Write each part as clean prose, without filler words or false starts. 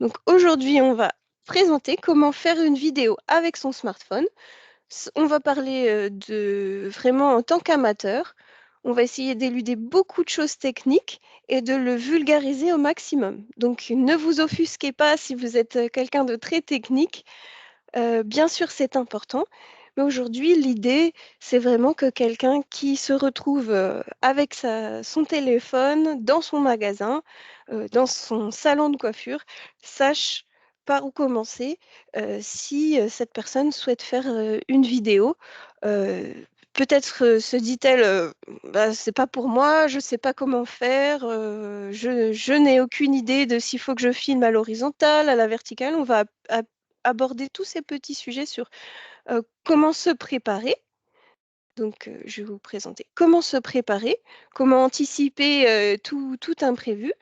Donc aujourd'hui, on va présenter comment faire une vidéo avec son smartphone. On va parler vraiment en tant qu'amateur. On va essayer d'éluder beaucoup de choses techniques et de le vulgariser au maximum. Donc ne vous offusquez pas si vous êtes quelqu'un de très technique. Bien sûr, c'est important, mais aujourd'hui, l'idée, c'est vraiment que quelqu'un qui se retrouve, avec son téléphone dans son magasin, dans son salon de coiffure, sache par où commencer, si, cette personne souhaite faire, une vidéo. Heu, Peut-être, se dit-elle, «Bah, c'est pas pour moi, je ne sais pas comment faire, je n'ai aucune idée de s'il faut que je filme à l'horizontale, à la verticale». On va aborder tous ces petits sujets sur, comment se préparer. Donc, je vais vous présenter comment se préparer, comment anticiper, tout imprévu,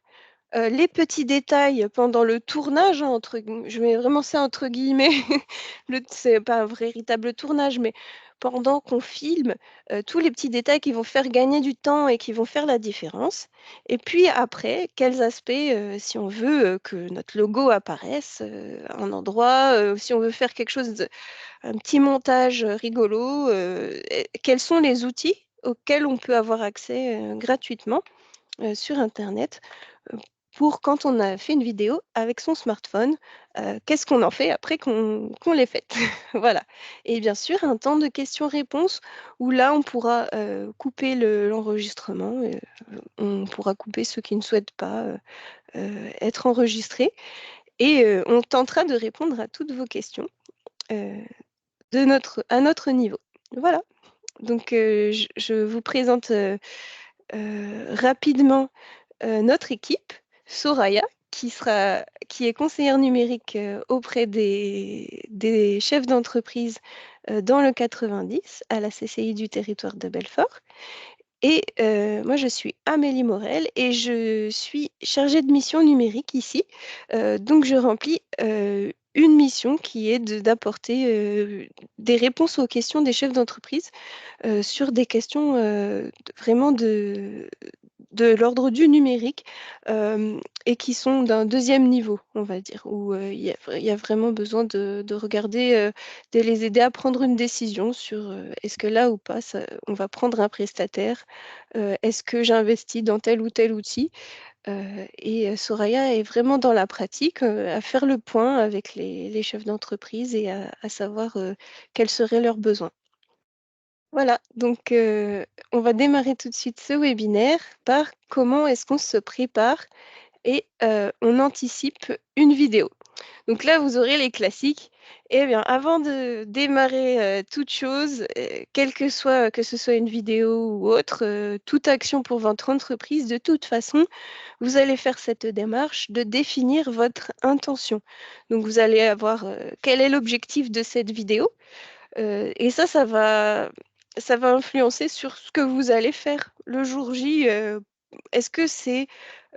les petits détails pendant le «tournage», hein, je mets vraiment ça entre guillemets, c'est pas un véritable tournage, mais pendant qu'on filme, tous les petits détails qui vont faire gagner du temps et qui vont faire la différence. Et puis après, quels aspects, si on veut, que notre logo apparaisse, à un endroit, si on veut faire quelque chose un petit montage, rigolo, et quels sont les outils auxquels on peut avoir accès, gratuitement, sur internet, heu, pour quand on a fait une vidéo avec son smartphone, qu'est-ce qu'on en fait après qu'on l'ait faite? Voilà. Et bien sûr, un temps de questions-réponses où là, on pourra, couper l'enregistrement, on pourra couper ceux qui ne souhaitent pas, être enregistrés et on tentera de répondre à toutes vos questions, heu, à notre niveau. Voilà. Donc je vous présente, rapidement, notre équipe, Soraya, qui est conseillère numérique, auprès des chefs d'entreprise, dans le 90 à la CCI du territoire de Belfort. Et moi je suis Amélie Morel et je suis chargée de mission numérique ici. Donc je remplis, une mission qui est d'apporter, des réponses aux questions des chefs d'entreprise, sur des questions, vraiment de l'ordre du numérique, et qui sont d'un deuxième niveau, on va dire, où, il y a vraiment besoin de regarder, de les aider à prendre une décision sur, est-ce que là ou pas on va prendre un prestataire? Est-ce que j'investis dans tel ou tel outil? Et Soraya est vraiment dans la pratique, à faire le point avec les chefs d'entreprise et à savoir, quels seraient leurs besoins. Voilà, donc on va démarrer tout de suite ce webinaire par comment est-ce qu'on se prépare et on anticipe une vidéo. Donc là, vous aurez les classiques. Eh bien, avant de démarrer, toute chose, quelle que ce soit une vidéo ou autre, toute action pour votre entreprise, de toute façon, vous allez faire cette démarche de définir votre intention. Donc vous allez avoir, quel est l'objectif de cette vidéo? Et ça va influencer sur ce que vous allez faire le jour J. Est-ce que c'est,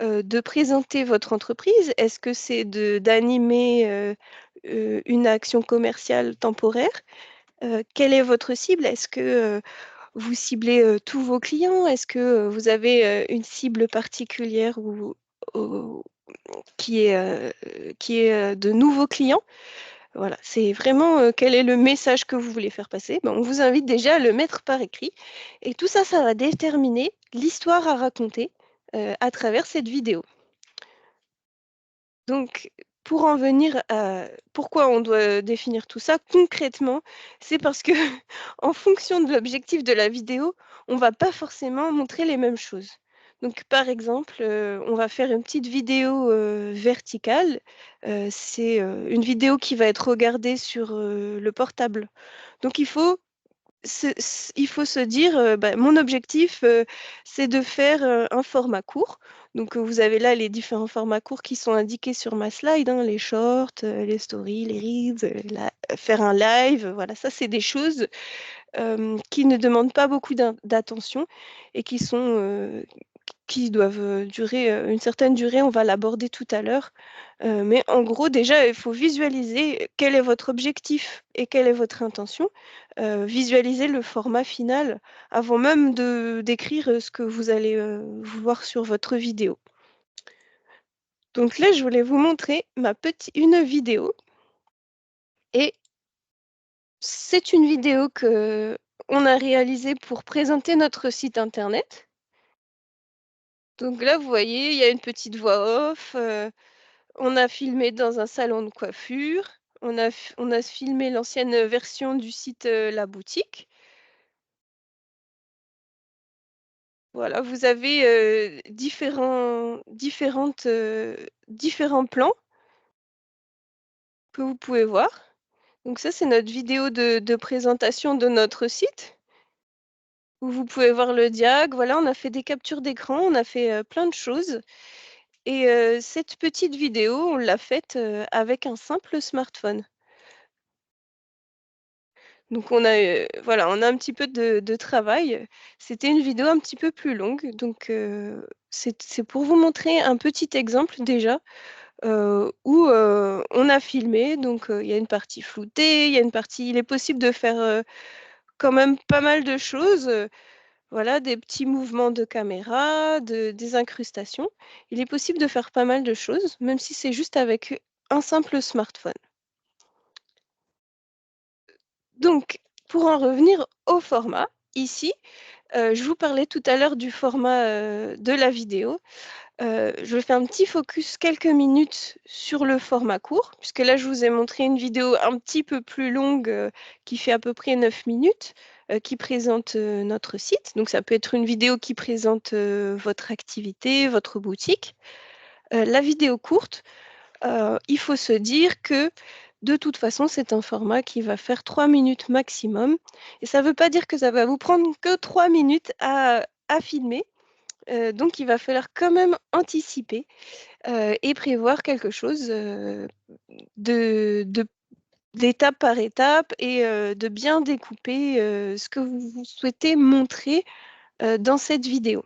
de présenter votre entreprise? Est-ce que c'est d'animer, une action commerciale temporaire? Quelle est votre cible? Est-ce que, vous ciblez, tous vos clients? Est-ce que, vous avez, une cible particulière ou qui est de nouveaux clients? Voilà, c'est vraiment, quel est le message que vous voulez faire passer? Ben, on vous invite déjà à le mettre par écrit et tout ça, ça va déterminer l'histoire à raconter, à travers cette vidéo. Donc pour en venir à pourquoi on doit définir tout ça concrètement, c'est parce que en fonction de l'objectif de la vidéo, on va pas forcément montrer les mêmes choses. Donc par exemple, on va faire une petite vidéo, verticale, c'est, une vidéo qui va être regardée sur, le portable. Donc il faut se dire, bah, mon objectif, c'est de faire, un format court. Donc, vous avez là les différents formats courts qui sont indiqués sur ma slide, hein, les shorts, les stories, les reels, faire un live, voilà, ça c'est des choses, qui ne demandent pas beaucoup d'attention et qui doivent, durer, une certaine durée. On va l'aborder tout à l'heure. Mais en gros, déjà, il faut visualiser quel est votre objectif et quelle est votre intention. Visualiser le format final avant même d'écrire, ce que vous allez, vouloir sur votre vidéo. Donc là, je voulais vous montrer une vidéo et c'est une vidéo qu'on a réalisée pour présenter notre site internet. Donc là, vous voyez, il y a une petite voix off, on a filmé dans un salon de coiffure, on a filmé l'ancienne version du site, La Boutique. Voilà, vous avez, différents plans que vous pouvez voir. Donc ça, c'est notre vidéo de présentation de notre site, où vous pouvez voir le diag. Voilà, on a fait des captures d'écran, on a fait, plein de choses et cette petite vidéo, on l'a faite, avec un simple smartphone. Donc voilà, on a un petit peu de travail. C'était une vidéo un petit peu plus longue, donc c'est pour vous montrer un petit exemple déjà, où, on a filmé. Donc il y a une partie floutée, il est possible de faire, quand même pas mal de choses, voilà, des petits mouvements de caméra, des incrustations. Il est possible de faire pas mal de choses, même si c'est juste avec un simple smartphone. Donc pour en revenir au format, ici, je vous parlais tout à l'heure du format, de la vidéo. Je fais un petit focus quelques minutes sur le format court, puisque là, je vous ai montré une vidéo un petit peu plus longue, qui fait à peu près 9 minutes, qui présente, notre site. Donc ça peut être une vidéo qui présente, votre activité, votre boutique. La vidéo courte, il faut se dire que, de toute façon, c'est un format qui va faire 3 minutes maximum et ça ne veut pas dire que ça va vous prendre que 3 minutes à filmer. Donc il va falloir quand même anticiper, et prévoir quelque chose, de d'étape par étape et de bien découper, ce que vous souhaitez montrer, dans cette vidéo.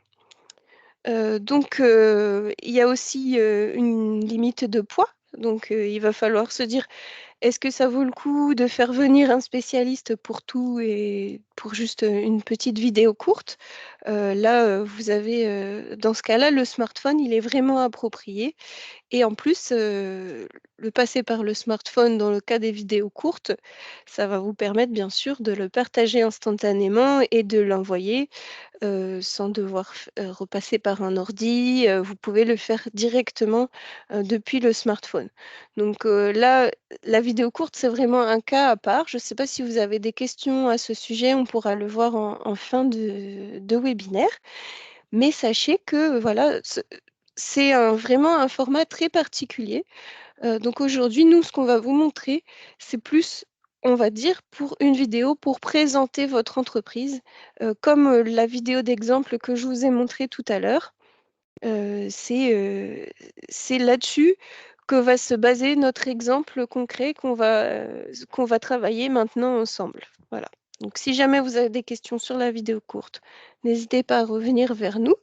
Donc il y a aussi, une limite de poids. Donc il va falloir se dire: «Est-ce que ça vaut le coup de faire venir un spécialiste pour tout et pour juste, une petite vidéo courte?» Là, vous avez, dans ce cas-là, le smartphone, il est vraiment approprié et en plus, le passer par le smartphone dans le cas des vidéos courtes, ça va vous permettre bien sûr de le partager instantanément et de l'envoyer, sans devoir repasser par un ordi, vous pouvez le faire directement, depuis le smartphone. Donc là, la vidéo courte, c'est vraiment un cas à part. Je ne sais pas si vous avez des questions à ce sujet, on pourra le voir en fin de webinaire. Mais sachez que voilà, c'est vraiment un format très particulier. Donc aujourd'hui, nous, ce qu'on va vous montrer, c'est plus, on va dire, pour une vidéo pour présenter votre entreprise, comme, la vidéo d'exemple que je vous ai montrée tout à l'heure. Heu, c'est, heu, c'est là-dessus que va se baser notre exemple concret qu'on va travailler maintenant ensemble. Voilà. Donc si jamais vous avez des questions sur la vidéo courte, n'hésitez pas à revenir vers nous.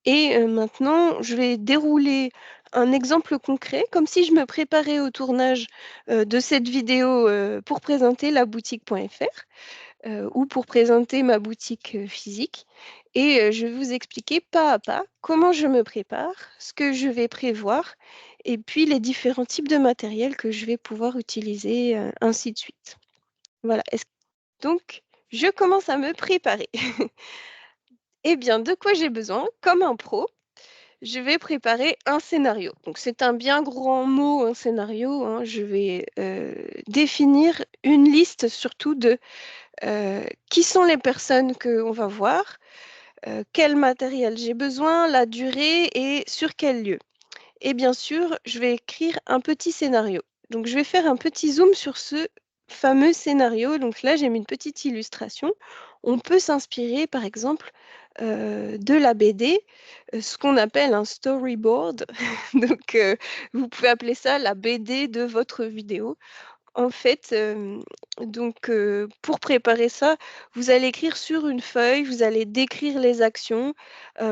Et maintenant, je vais dérouler un exemple concret, comme si je me préparais au tournage, de cette vidéo, pour présenter laboutique.fr, ou pour présenter ma boutique, physique et je vais vous expliquer pas à pas comment je me prépare, ce que je vais prévoir et puis les différents types de matériel que je vais pouvoir utiliser, ainsi de suite. Voilà, est-ce donc je commence à me préparer. Eh bien, de quoi j'ai besoin? Comme un pro, je vais préparer un scénario. Donc c'est un bien grand mot, un scénario, hein. Je vais, définir une liste surtout de, qui sont les personnes qu'on va voir, quel matériel j'ai besoin, la durée et sur quel lieu. Et bien sûr, je vais écrire un petit scénario. Donc je vais faire un petit zoom sur ce fameux scénario. Donc là, j'ai mis une petite illustration. On peut s'inspirer, par exemple, de la BD, ce qu'on appelle un storyboard. Donc vous pouvez appeler ça la BD de votre vidéo. En fait, donc pour préparer ça, vous allez écrire sur une feuille, vous allez décrire les actions,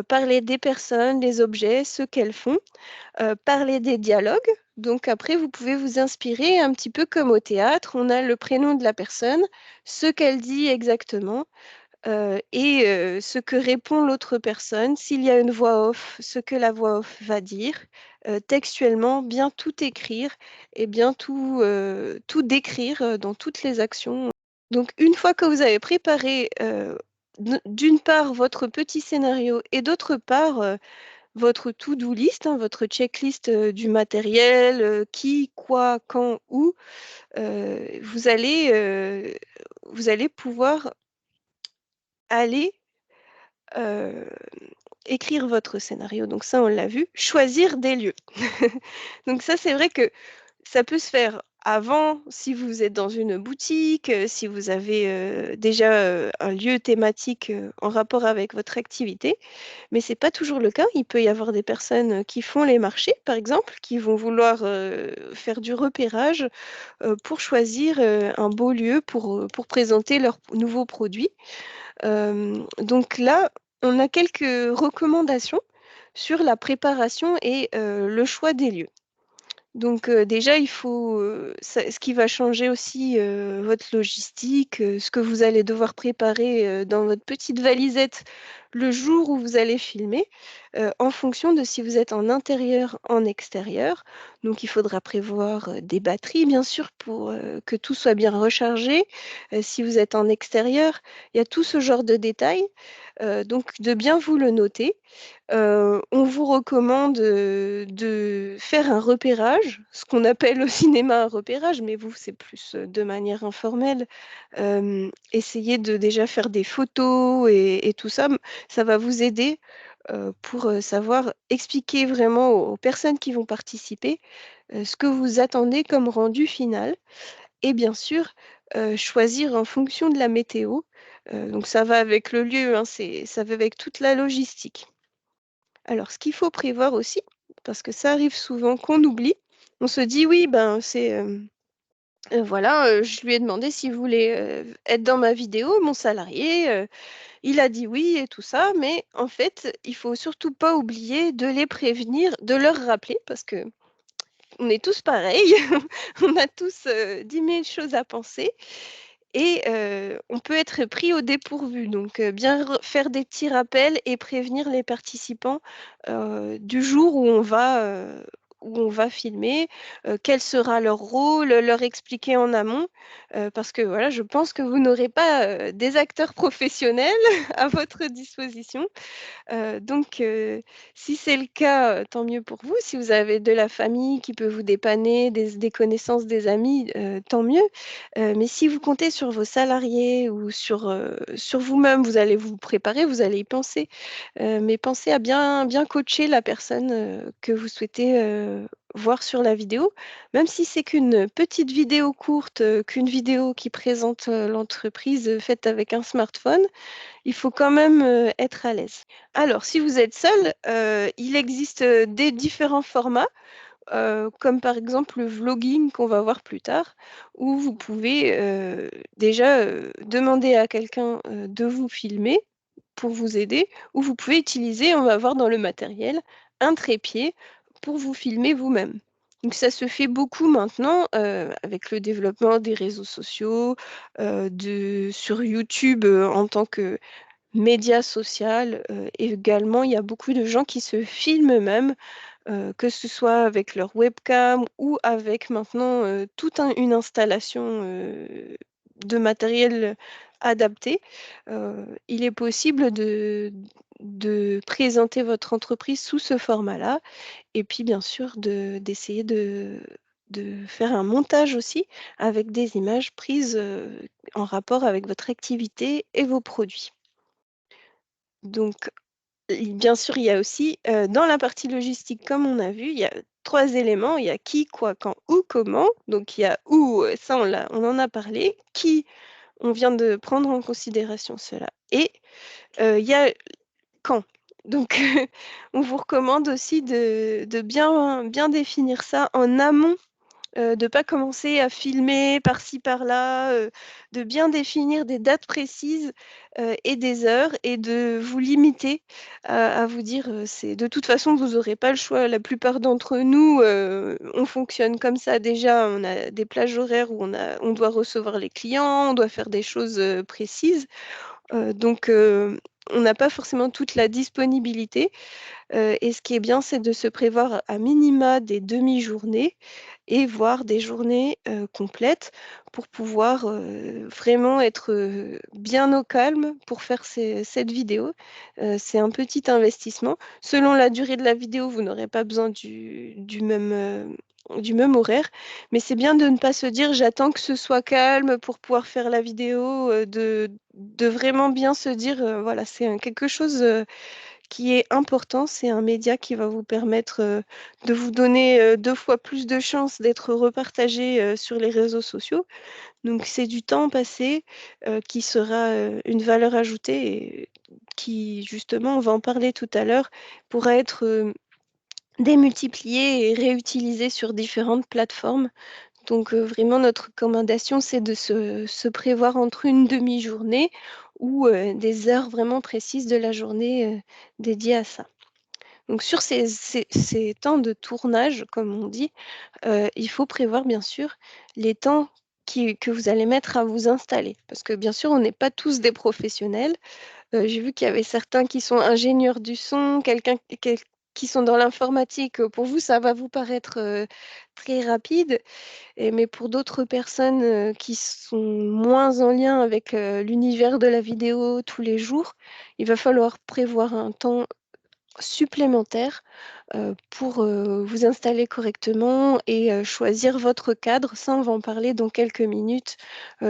parler des personnes, des objets, ce qu'elles font, parler des dialogues. Donc après, vous pouvez vous inspirer un petit peu comme au théâtre. On a le prénom de la personne, ce qu'elle dit exactement, et ce que répond l'autre personne, s'il y a une voix off, ce que la voix off va dire, textuellement, bien tout écrire et bien tout décrire dans toutes les actions. Donc une fois que vous avez préparé, d'une part votre petit scénario et d'autre part, votre to-do list, hein, votre checklist, du matériel, qui, quoi, quand, où, vous allez pouvoir aller, heu, écrire votre scénario. Donc ça, on l'a vu. Choisir des lieux. Donc ça, c'est vrai que ça peut se faire avant, si vous êtes dans une boutique, si vous avez, déjà, un lieu thématique, en rapport avec votre activité. Mais c'est pas toujours le cas. Il peut y avoir des personnes, qui font les marchés, par exemple, qui vont vouloir, faire du repérage, pour choisir, un beau lieu pour présenter leurs nouveaux produits. Donc là, on a quelques recommandations sur la préparation et le choix des lieux. Donc déjà, il faut, ce qui va changer aussi, votre logistique, ce que vous allez devoir préparer, dans votre petite valisette le jour où vous allez filmer, en fonction de si vous êtes en intérieur, en extérieur. Donc il faudra prévoir, des batteries bien sûr pour, que tout soit bien rechargé. Si vous êtes en extérieur, il y a tout ce genre de détails, donc de bien vous le noter. On vous recommande, de faire un repérage, ce qu'on appelle au cinéma un repérage, mais vous, c'est plus, de manière informelle. Essayez de déjà faire des photos et tout ça, ça va vous aider, pour, savoir expliquer vraiment aux personnes qui vont participer, ce que vous attendez comme rendu final et bien sûr, choisir en fonction de la météo. Donc ça va avec le lieu, hein, ça va avec toute la logistique. Alors, ce qu'il faut prévoir aussi, parce que ça arrive souvent qu'on oublie, on se dit: «Oui, ben, voilà, je lui ai demandé s'il voulait, être dans ma vidéo, mon salarié, il a dit oui et tout ça», mais en fait, il faut surtout pas oublier de les prévenir, de leur rappeler parce qu'on est tous pareils, on a tous, 10 000 choses à penser et on peut être pris au dépourvu, donc bien re faire des petits rappels et prévenir les participants, du jour où on va filmer, quel sera leur rôle, leur expliquer en amont, parce que voilà, je pense que vous n'aurez pas, des acteurs professionnels à votre disposition. Donc si c'est le cas, tant mieux pour vous. Si vous avez de la famille qui peut vous dépanner, des connaissances, des amis, tant mieux. Mais si vous comptez sur vos salariés ou sur vous-même, vous allez vous préparer, vous allez y penser. Mais pensez à bien coacher la personne, que vous souhaitez, voir sur la vidéo. Même si c'est qu'une petite vidéo courte, qu'une vidéo qui présente, l'entreprise, faite avec un smartphone, il faut quand même, être à l'aise. Alors, si vous êtes seul, il existe, des différents formats, comme par exemple le vlogging qu'on va voir plus tard, où vous pouvez, déjà, demander à quelqu'un, de vous filmer pour vous aider, ou vous pouvez utiliser, on va voir dans le matériel, un trépied pour vous filmer vous-même. Donc ça se fait beaucoup maintenant, avec le développement des réseaux sociaux, sur YouTube, en tant que média social, également, il y a beaucoup de gens qui se filment eux-mêmes, que ce soit avec leur webcam ou avec maintenant, toute une installation, de matériel adapté. Il est possible de présenter votre entreprise sous ce format-là et puis bien sûr d'essayer de faire un montage aussi avec des images prises, en rapport avec votre activité et vos produits. Donc bien sûr, il y a aussi, dans la partie logistique, comme on a vu, il y a 3 éléments. Il y a qui, quoi, quand, où, comment. Donc il y a où, ça on en a parlé. Qui, on vient de prendre en considération cela et il y a quand. Donc on vous recommande aussi de bien définir ça en amont. De pas commencer à filmer par-ci par-là, de bien définir des dates précises, et des heures et de vous limiter à vous dire, c'est de toute façon vous aurez pas le choix. La plupart d'entre nous, on fonctionne comme ça déjà, on a des plages horaires où on doit recevoir les clients, on doit faire des choses, précises. Donc on n'a pas forcément toute la disponibilité. Et ce qui est bien, c'est de se prévoir à minima des demi-journées et voire des journées complètes pour pouvoir vraiment être bien au calme pour faire cette vidéo. C'est un petit investissement. Selon la durée de la vidéo, vous n'aurez pas besoin du même horaire, mais c'est bien de ne pas se dire j'attends que ce soit calme pour pouvoir faire la vidéo, de vraiment bien se dire voilà, c'est quelque chose qui est important. C'est un média qui va vous permettre de vous donner 2 fois plus de chances d'être repartagé sur les réseaux sociaux. Donc c'est du temps passé qui sera une valeur ajoutée et qui, justement, on va en parler tout à l'heure, pourra être démultiplié et réutilisé sur différentes plateformes. Donc vraiment, notre recommandation, c'est de se prévoir entre une demi-journée ou des heures vraiment précises de la journée dédiées à ça. Donc sur ces temps de tournage, comme on dit, il faut prévoir bien sûr les temps que vous allez mettre à vous installer. Parce que bien sûr, on n'est pas tous des professionnels. J'ai vu qu'il y avait certains qui sont ingénieurs du son, qui sont dans l'informatique. Pour vous, ça va vous paraître très rapide. Mais pour d'autres personnes qui sont moins en lien avec l'univers de la vidéo tous les jours, il va falloir prévoir un temps supplémentaire pour vous installer correctement et choisir votre cadre. Ça, on va en parler dans quelques minutes.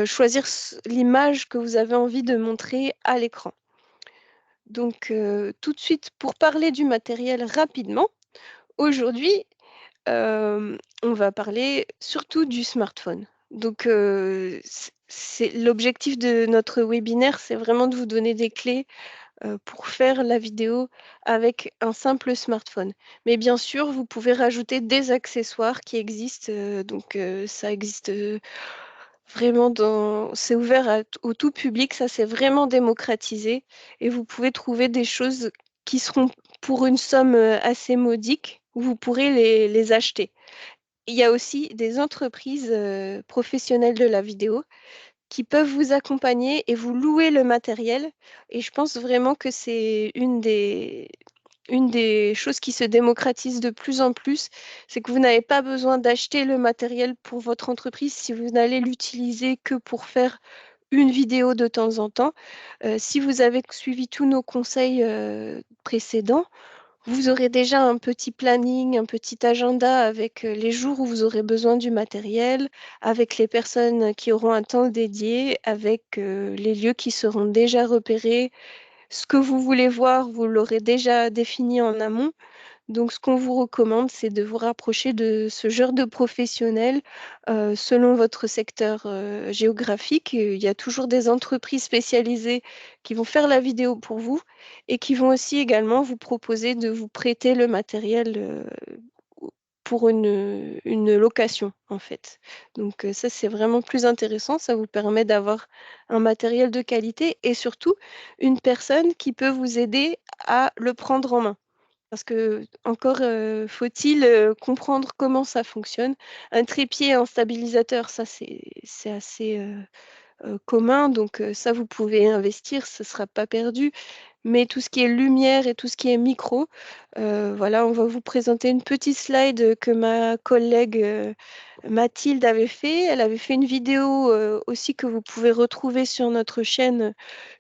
Choisir l'image que vous avez envie de montrer à l'écran. Donc, tout de suite, pour parler du matériel rapidement, aujourd'hui, on va parler surtout du smartphone. Donc, l'objectif de notre webinaire, c'est vraiment de vous donner des clés pour faire la vidéo avec un simple smartphone. Mais bien sûr, vous pouvez rajouter des accessoires qui existent. Donc, ça existe vraiment c'est ouvert au tout public. Ça, c'est vraiment démocratisé. Et vous pouvez trouver des choses qui seront pour une somme assez modique. Vous pourrez les acheter. Il y a aussi des entreprises professionnelles de la vidéo qui peuvent vous accompagner et vous louer le matériel. Et je pense vraiment que c'est une des choses qui se démocratise de plus en plus, c'est que vous n'avez pas besoin d'acheter le matériel pour votre entreprise si vous n'allez l'utiliser que pour faire une vidéo de temps en temps. Si vous avez suivi tous nos conseils précédents, vous aurez déjà un petit planning, un petit agenda avec les jours où vous aurez besoin du matériel, avec les personnes qui auront un temps dédié, avec les lieux qui seront déjà repérés. Ce que vous voulez voir, vous l'aurez déjà défini en amont. Donc, ce qu'on vous recommande, c'est de vous rapprocher de ce genre de professionnels selon votre secteur géographique. Il y a toujours des entreprises spécialisées qui vont faire la vidéo pour vous et qui vont aussi également vous proposer de vous prêter le matériel pour une location, en fait. Donc, ça, c'est vraiment plus intéressant. Ça vous permet d'avoir un matériel de qualité et surtout une personne qui peut vous aider à le prendre en main. Parce que encore faut-il comprendre comment ça fonctionne. Un trépied, un stabilisateur, ça c'est assez commun, donc ça vous pouvez investir, ce ne sera pas perdu. Mais tout ce qui est lumière et tout ce qui est micro, voilà, on va vous présenter une petite slide que ma collègue Mathilde avait fait. Elle avait fait une vidéo aussi que vous pouvez retrouver sur notre chaîne.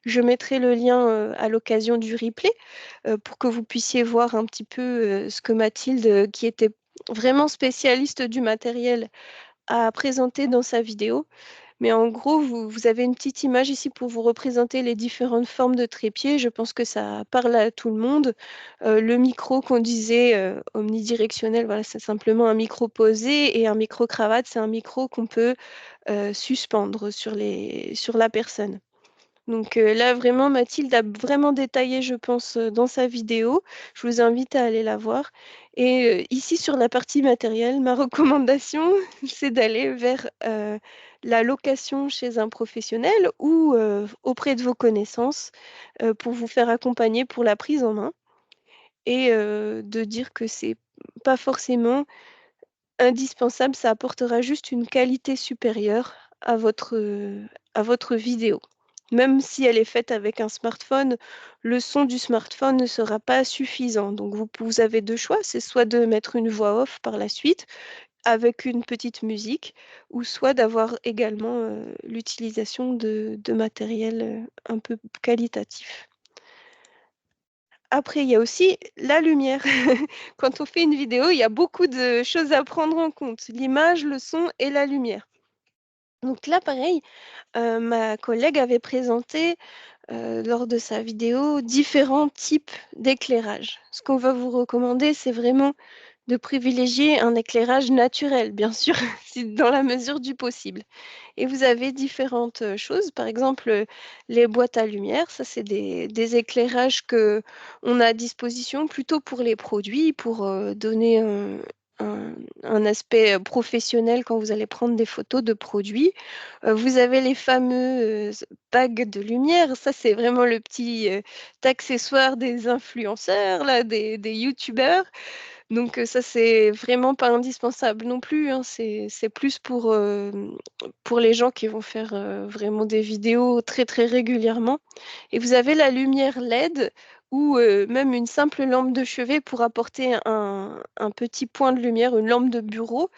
Je mettrai le lien à l'occasion du replay pour que vous puissiez voir un petit peu ce que Mathilde, qui était vraiment spécialiste du matériel, a présenté dans sa vidéo. Mais en gros, vous avez une petite image ici pour vous représenter les différentes formes de trépied. Je pense que ça parle à tout le monde. Le micro qu'on disait omnidirectionnel, voilà, c'est simplement un micro posé et un micro-cravate, c'est un micro qu'on peut suspendre sur la personne. Donc là, vraiment, Mathilde a vraiment détaillé, je pense, dans sa vidéo. Je vous invite à aller la voir. Et ici, sur la partie matérielle, ma recommandation, c'est d'aller vers la location chez un professionnel ou auprès de vos connaissances pour vous faire accompagner pour la prise en main et de dire que c'est pas forcément indispensable, ça apportera juste une qualité supérieure à votre vidéo. Même si elle est faite avec un smartphone, le son du smartphone ne sera pas suffisant. Donc vous avez 2 choix, c'est soit de mettre une voix off par la suite avec une petite musique ou soit d'avoir également, l'utilisation de matériel, un peu qualitatif. Après, il y a aussi la lumière. Quand on fait une vidéo, il y a beaucoup de choses à prendre en compte, l'image, le son et la lumière. Donc là, pareil, ma collègue avait présenté, lors de sa vidéo, différents types d'éclairage. Ce qu'on va vous recommander, c'est vraiment de privilégier un éclairage naturel, bien sûr, si dans la mesure du possible. Et vous avez différentes, choses. Par exemple, les boîtes à lumière, ça c'est des éclairages qu'on a à disposition plutôt pour les produits, pour, donner un un aspect, professionnel quand vous allez prendre des photos de produits. Vous avez les fameuses bagues de lumière, ça c'est vraiment le petit, accessoire des influenceurs là, des youtubeurs. Donc ça, c'est vraiment pas indispensable non plus, hein. C'est plus pour les gens qui vont faire, vraiment des vidéos très, très régulièrement et vous avez la lumière LED ou même une simple lampe de chevet pour apporter un petit point de lumière, une lampe de bureau.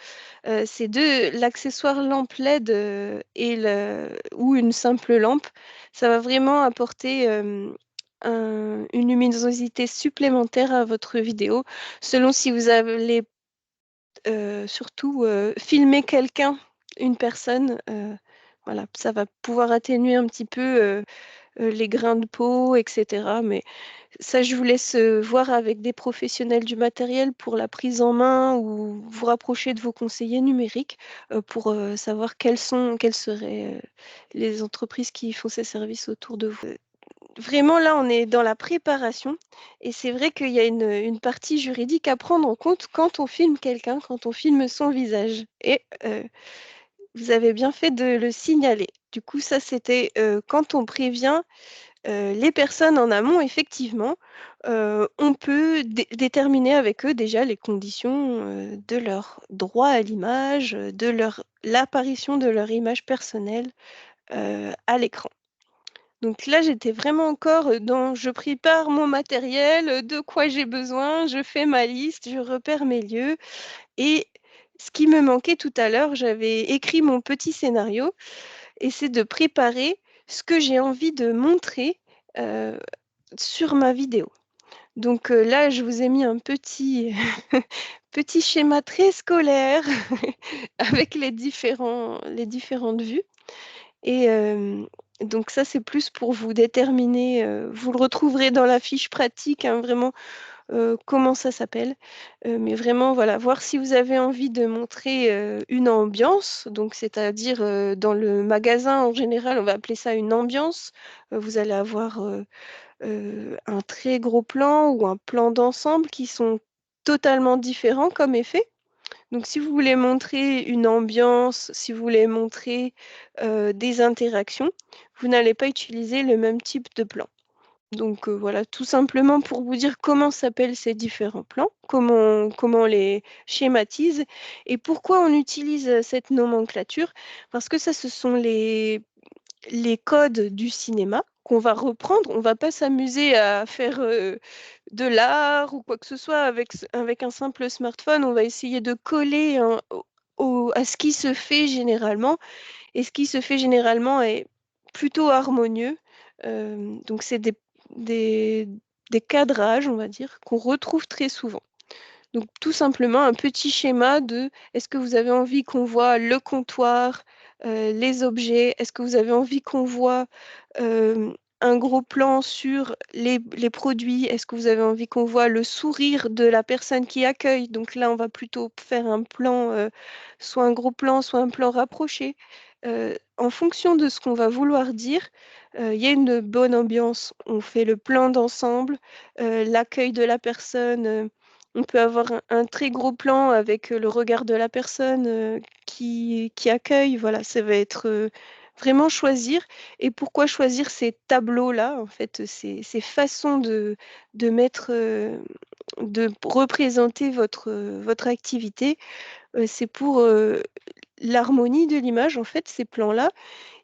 Ces 2 l'accessoire lampe LED, et le ou une simple lampe, ça va vraiment apporter, une luminosité supplémentaire à votre vidéo, selon si vous allez, surtout, filmer quelqu'un, une personne, voilà, ça va pouvoir atténuer un petit peu, les grains de peau et cetera, mais ça, je vous laisse, voir avec des professionnels du matériel pour la prise en main ou vous rapprocher de vos conseillers numériques, pour, savoir quelles seraient, les entreprises qui font ces services autour de vous. Vraiment là, on est dans la préparation et c'est vrai qu'il y a une partie juridique à prendre en compte quand on filme quelqu'un, quand on filme son visage et vous avez bien fait de le signaler. Du coup, ça, c'était, quand on prévient les personnes en amont, effectivement, on peut déterminer avec eux déjà les conditions, de leur droit à l'image, de l'apparition de leur image personnelle, à l'écran. Donc là, j'étais vraiment encore, dans je prépare mon matériel, de quoi j'ai besoin, je fais ma liste, je repère mes lieux et ce qui me manquait tout à l'heure, j'avais écrit mon petit scénario et c'est de préparer ce que j'ai envie de montrer, heu sur ma vidéo. Donc là, je vous ai mis un petit petit schéma très scolaire avec les différentes vues et donc ça, c'est plus pour vous déterminer, vous le retrouverez dans la fiche pratique, hein, vraiment, comment ça s'appelle. Mais vraiment, voilà, voir si vous avez envie de montrer, une ambiance, donc c'est-à-dire, dans le magasin, en général, on va appeler ça une ambiance. Vous allez avoir, un très gros plan ou un plan d'ensemble qui sont totalement différents comme effet. Donc si vous voulez montrer une ambiance, si vous voulez montrer, des interactions, vous n'allez pas utiliser le même type de plan. Donc voilà, tout simplement pour vous dire comment s'appellent ces différents plans, comment on les schématise et pourquoi on utilise, cette nomenclature. Parce que ça, ce sont les codes du cinéma qu'on va reprendre. On va pas s'amuser à faire, de l'art ou quoi que ce soit avec un simple smartphone. On va essayer de coller un au à ce qui se fait généralement et ce qui se fait généralement est plutôt harmonieux. Donc c'est des des cadrages, on va dire, qu'on retrouve très souvent. Donc tout simplement un petit schéma de est-ce que vous avez envie qu'on voit le comptoir, les objets? Est-ce que vous avez envie qu'on voit, un gros plan sur les produits? Est-ce que vous avez envie qu'on voit le sourire de la personne qui accueille? Donc là, on va plutôt faire un plan, soit un gros plan, soit un plan rapproché. En fonction de ce qu'on va vouloir dire, il y a une bonne ambiance. On fait le plan d'ensemble, l'accueil de la personne, on peut avoir un très gros plan avec, le regard de la personne, qui accueille. Voilà, ça va être, vraiment choisir et pourquoi choisir ces tableaux-là, en fait, ces façons de mettre, de représenter votre activité, c'est pour, l'harmonie de l'image, en fait, ces plans-là,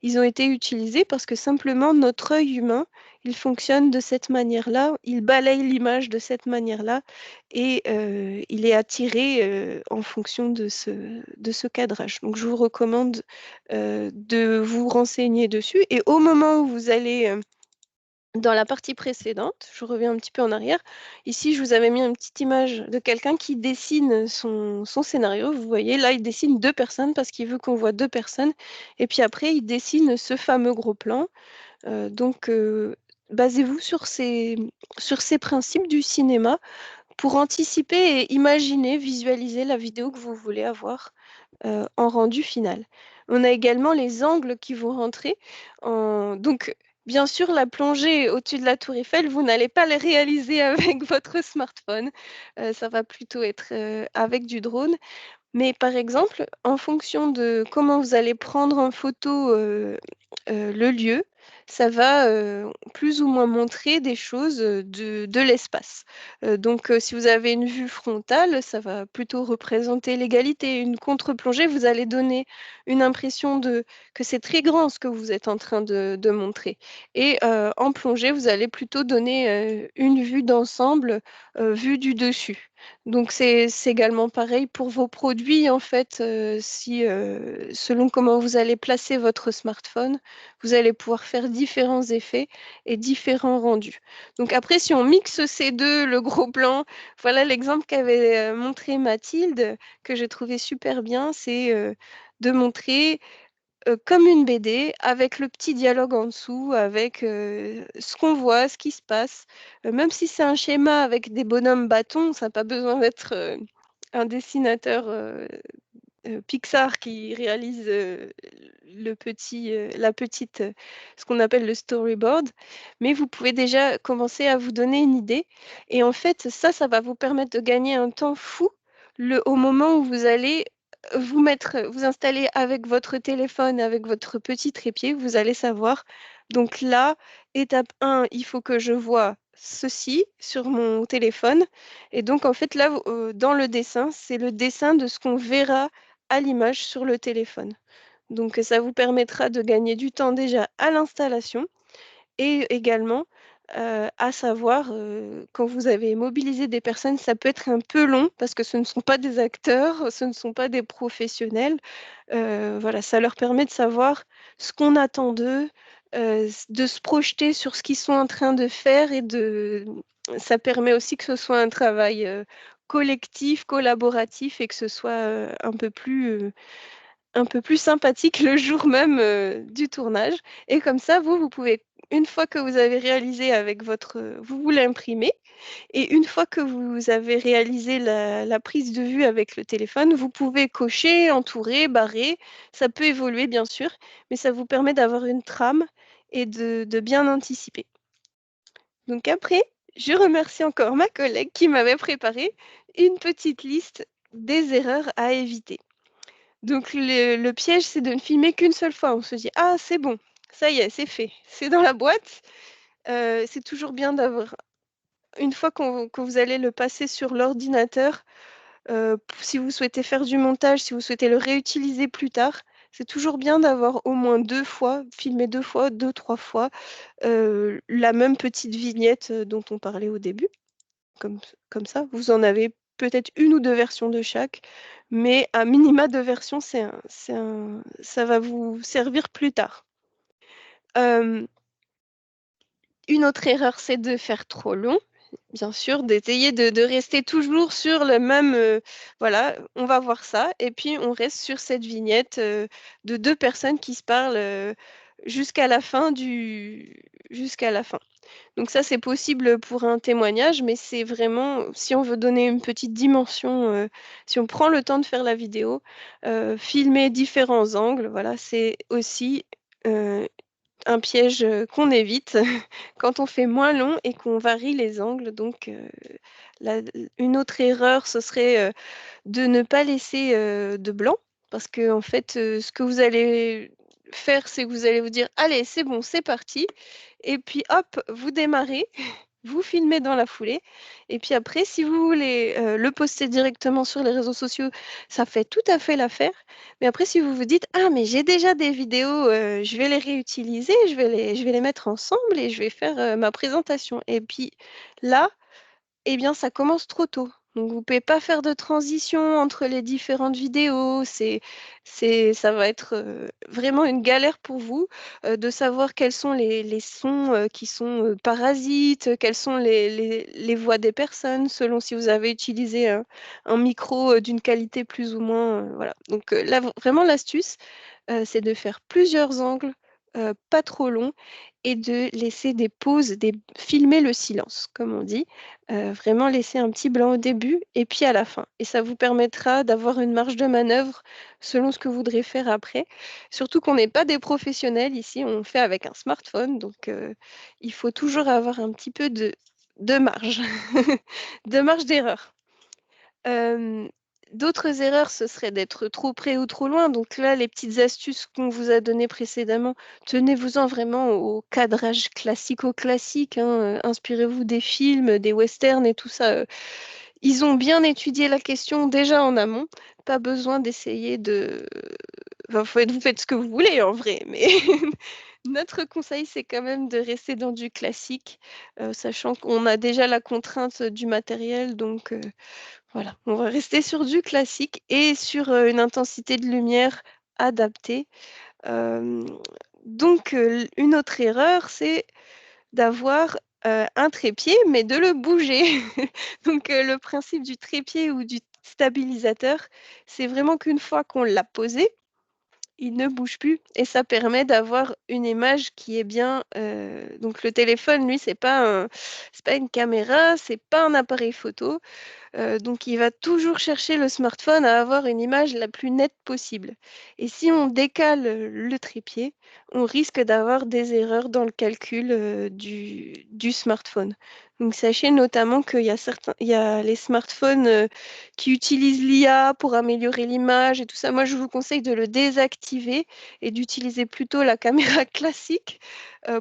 ils ont été utilisés parce que simplement notre œil humain, il fonctionne de cette manière-là, il balaye l'image de cette manière-là et il est attiré en fonction de ce cadrage. Donc je vous recommande de vous renseigner dessus et au moment où vous allez dans la partie précédente, je reviens un petit peu en arrière. Ici, je vous avais mis une petite image de quelqu'un qui dessine son scénario. Vous voyez, là, il dessine 2 personnes parce qu'il veut qu'on voit 2 personnes. Et puis après, il dessine ce fameux gros plan. Donc, basez-vous sur ces principes du cinéma pour anticiper et imaginer, visualiser la vidéo que vous voulez avoir en rendu final. On a également les angles qui vont rentrer. Donc, bien sûr, la plongée au-dessus de la tour Eiffel, vous n'allez pas la réaliser avec votre smartphone. Ça va plutôt être avec du drone. Mais par exemple, en fonction de comment vous allez prendre en photo le lieu, ça va plus ou moins montrer des choses de l'espace. Donc, si vous avez une vue frontale, ça va plutôt représenter l'égalité. Une contre-plongée, vous allez donner une impression que c'est très grand ce que vous êtes en train de montrer. Et en plongée, vous allez plutôt donner une vue d'ensemble, vue du dessus. Donc c'est également pareil pour vos produits en fait, si, selon comment vous allez placer votre smartphone, vous allez pouvoir faire différents effets et différents rendus. Donc après si on mixe ces 2, le gros plan, voilà l'exemple qu'avait, montré Mathilde, que j'ai trouvé super bien, c'est, de montrer comme une BD avec le petit dialogue en dessous, avec, ce qu'on voit, ce qui se passe. Même si c'est un schéma avec des bonhommes bâtons, ça a pas besoin d'être, un dessinateur, Pixar qui réalise, la petite, ce qu'on appelle le storyboard. Mais vous pouvez déjà commencer à vous donner une idée et en fait, ça va vous permettre de gagner un temps fou au moment où vous allez vous installer avec votre téléphone, avec votre petit trépied, vous allez savoir, donc là, étape 1, il faut que je vois ceci sur mon téléphone et donc en fait là, dans le dessin, c'est le dessin de ce qu'on verra à l'image sur le téléphone. Donc ça vous permettra de gagner du temps déjà à l'installation et également, à savoir, quand vous avez mobilisé des personnes, ça peut être un peu long parce que ce ne sont pas des acteurs, ce ne sont pas des professionnels. Voilà, ça leur permet de savoir ce qu'on attend d'eux, de se projeter sur ce qu'ils sont en train de faire et ça permet aussi que ce soit un travail, collectif, collaboratif et que ce soit, un peu plus sympathique le jour même, du tournage et comme ça, vous pouvez une fois que vous avez réalisé avec vous l'imprimez et une fois que vous avez réalisé la prise de vue avec le téléphone, vous pouvez cocher, entourer, barrer. Ça peut évoluer bien sûr, mais ça vous permet d'avoir une trame et de bien anticiper. Donc après, je remercie encore ma collègue qui m'avait préparé une petite liste des erreurs à éviter. Donc le piège, c'est de ne filmer qu'une seule fois. On se dit: «Ah c'est bon, ça y est, c'est fait, c'est dans la boîte». C'est toujours bien d'avoir une fois que vous allez le passer sur l'ordinateur, si vous souhaitez faire du montage, si vous souhaitez le réutiliser plus tard, c'est toujours bien d'avoir au moins 2 fois, filmé 2 fois, 2-3 fois, la même petite vignette, dont on parlait au début. Comme ça, vous en avez peut-être une ou 2 versions de chaque, mais à minima 2 versions, ça va vous servir plus tard. Hem, une autre erreur, c'est de faire trop long. Bien sûr, d'essayer de rester toujours sur le même, voilà, on va voir ça et puis on reste sur cette vignette, de 2 personnes qui se parlent, jusqu'à la fin jusqu'à la fin. Donc ça, c'est possible pour un témoignage, mais c'est vraiment si on veut donner une petite dimension, si on prend le temps de faire la vidéo, filmer différents angles, voilà, c'est aussi, heu, un piège, qu'on évite quand on fait moins long et qu'on varie les angles. Donc la une autre erreur, ce serait, de ne pas laisser, de blanc parce qu'en fait, ce que vous allez faire, c'est que vous allez vous dire: «Allez, c'est bon, c'est parti» et puis hop, vous démarrez vous filmez dans la foulée et puis après si vous voulez, le poster directement sur les réseaux sociaux, ça fait tout à fait l'affaire. Mais après si vous vous dites: «Ah mais j'ai déjà des vidéos, je vais les réutiliser, je vais les mettre ensemble et je vais faire, ma présentation» et puis là, eh bien, ça commence trop tôt. Donc vous pouvez pas faire de transition entre les différentes vidéos. Ça va être, vraiment une galère pour vous, de savoir quels sont les sons, qui sont, parasites, quelles sont les voix des personnes, selon si vous avez utilisé un micro, d'une qualité plus ou moins, voilà. Donc, là, vraiment l'astuce, c'est de faire plusieurs angles, pas trop longs et de laisser des pauses, filmer le silence, comme on dit. Vraiment laisser un petit blanc au début et puis à la fin et ça vous permettra d'avoir une marge de manœuvre selon ce que vous voudrez faire après. Surtout qu'on n'est pas des professionnels ici, on fait avec un smartphone donc il faut toujours avoir un petit peu de marge, de marge d'erreur. Hem, D'autres erreurs, ce serait d'être trop près ou trop loin. Donc là, les petites astuces qu'on vous a données précédemment, tenez-vous-en vraiment au cadrage classico-classique, hein, inspirez-vous des films, des westerns et tout ça, ils ont bien étudié la question déjà en amont. Pas besoin d'essayer de enfin, vous faites ce que vous voulez en vrai, mais notre conseil, c'est quand même de rester dans du classique, sachant qu'on a déjà la contrainte, du matériel donc voilà, on va rester sur du classique et sur, une intensité de lumière adaptée. Hem, donc une autre erreur, c'est d'avoir, un trépied, mais de le bouger. Donc le principe du trépied ou du stabilisateur, c'est vraiment qu'une fois qu'on l'a posé, il ne bouge plus et ça permet d'avoir une image qui est bien, donc le téléphone, lui, c'est pas une caméra, c'est pas un appareil photo. Donc il va toujours chercher le smartphone à avoir une image la plus nette possible et si on décale, le trépied, on risque d'avoir des erreurs dans le calcul, du smartphone. Donc sachez notamment qu'il y a les smartphones, qui utilisent l'IA pour améliorer l'image et tout ça. Moi, je vous conseille de le désactiver et d'utiliser plutôt la caméra classique,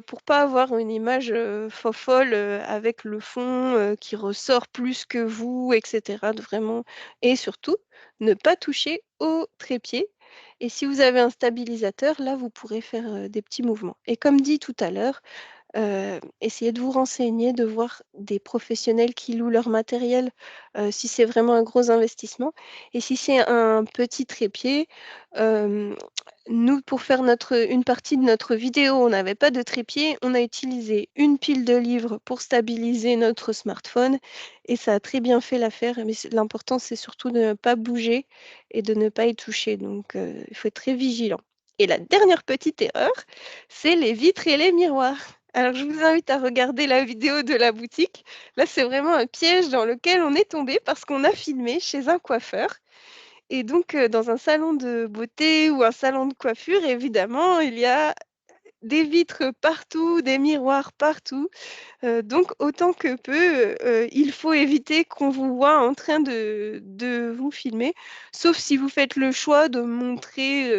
pour pas avoir une image, fofolle, avec le fond, qui ressort plus que vous et cetera, de vraiment et surtout, ne pas toucher au trépied et si vous avez un stabilisateur, là, vous pourrez faire, des petits mouvements et comme dit tout à l'heure, essayez de vous renseigner, de voir des professionnels qui louent leur matériel, si c'est vraiment un gros investissement et si c'est un petit trépied, hem, nous pour faire une partie de notre vidéo, on n'avait pas de trépied, on a utilisé une pile de livres pour stabiliser notre smartphone et ça a très bien fait l'affaire, mais l'important, c'est surtout de ne pas bouger et de ne pas y toucher donc il faut être très vigilant et la dernière petite erreur, c'est les vitres et les miroirs. Alors, je vous invite à regarder la vidéo de la boutique. Là, c'est vraiment un piège dans lequel on est tombé parce qu'on a filmé chez un coiffeur et donc dans un salon de beauté ou un salon de coiffure, évidemment, il y a des vitres partout, des miroirs partout, donc autant que peu, il faut éviter qu'on vous voit en train de vous filmer, sauf si vous faites le choix de montrer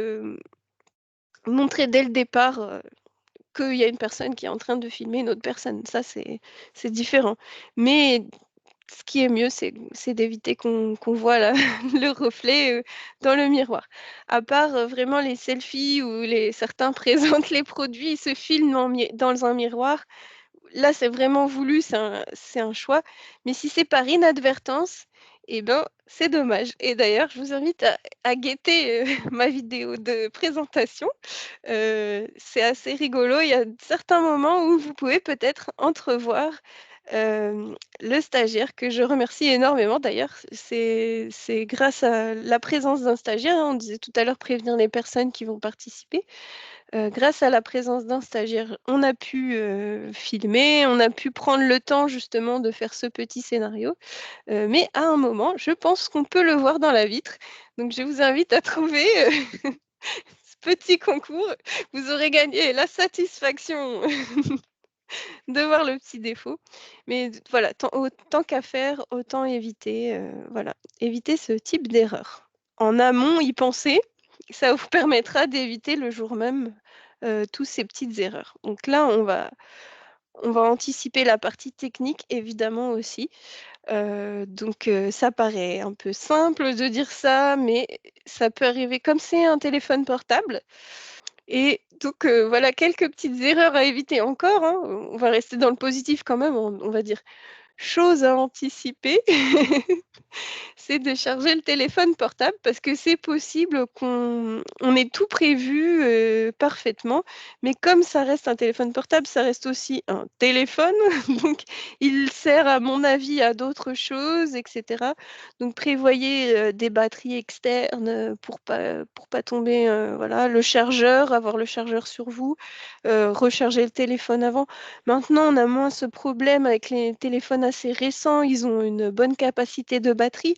dès le départ, qu'il y a une personne qui est en train de filmer une autre personne. Ça, c'est différent. Mais ce qui est mieux, c'est d'éviter qu'on voit la le reflet, dans le miroir. À part, vraiment les selfies où certains présentent les produits, ils se filment dans un miroir. Là, c'est vraiment voulu, c'est un choix. Mais si c'est par inadvertance, eh ben, c'est dommage. Et d'ailleurs, je vous invite à guetter, ma vidéo de présentation. C'est assez rigolo. Il y a certains moments où vous pouvez peut-être entrevoir, le stagiaire que je remercie énormément d'ailleurs. C'est grâce à la présence d'un stagiaire, hein, on disait tout à l'heure prévenir les personnes qui vont participer. Grâce à la présence d'un stagiaire, on a pu, filmer, on a pu prendre le temps justement de faire ce petit scénario, mais à un moment, je pense qu'on peut le voir dans la vitre. Donc je vous invite à trouver, ce petit concours. Vous aurez gagné la satisfaction de voir le petit défaut. Mais voilà, tant qu'à faire, autant éviter, voilà, éviter ce type d'erreur. En amont, y penser, ça vous permettra d'éviter le jour même, tous ces petites erreurs. Donc là, On va anticiper la partie technique, évidemment aussi. Donc ça paraît un peu simple de dire ça, mais ça peut arriver comme c'est un téléphone portable. Et donc voilà quelques petites erreurs à éviter encore, hein. On va rester dans le positif quand même, on va dire. Chose à anticiper, c'est de charger le téléphone portable parce que c'est possible qu'on ait tout prévu, parfaitement, mais comme ça reste un téléphone portable, ça reste aussi un téléphone, donc il sert à mon avis à d'autres choses et cetera. Donc prévoyez, des batteries externes, pour pas tomber, voilà, le chargeur, avoir le chargeur sur vous, recharger le téléphone avant. Maintenant, on a moins ce problème avec les téléphones assez récents, ils ont une bonne capacité de batterie,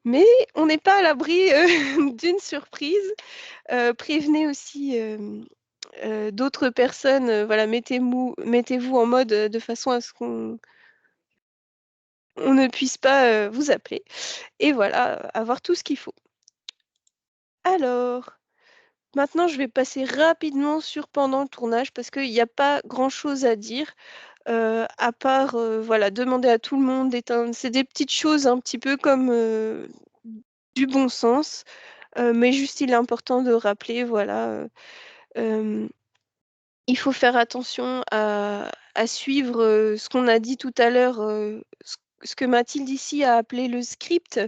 mais on n'est pas à l'abri, d'une surprise. Prévenez aussi, d'autres personnes, voilà, mettez-vous en mode, de façon à ce qu'on ne puisse pas, vous appeler et voilà, avoir tout ce qu'il faut. Alors, maintenant je vais passer rapidement sur pendant le tournage parce qu'il y a pas grand-chose à dire. À part, voilà, demander à tout le monde d'éteindre. C'est des petites choses un petit peu comme, du bon sens, mais juste il est important de rappeler, voilà, hem, il faut faire attention à suivre, ce qu'on a dit tout à l'heure, ce que Mathilde ici a appelé le script.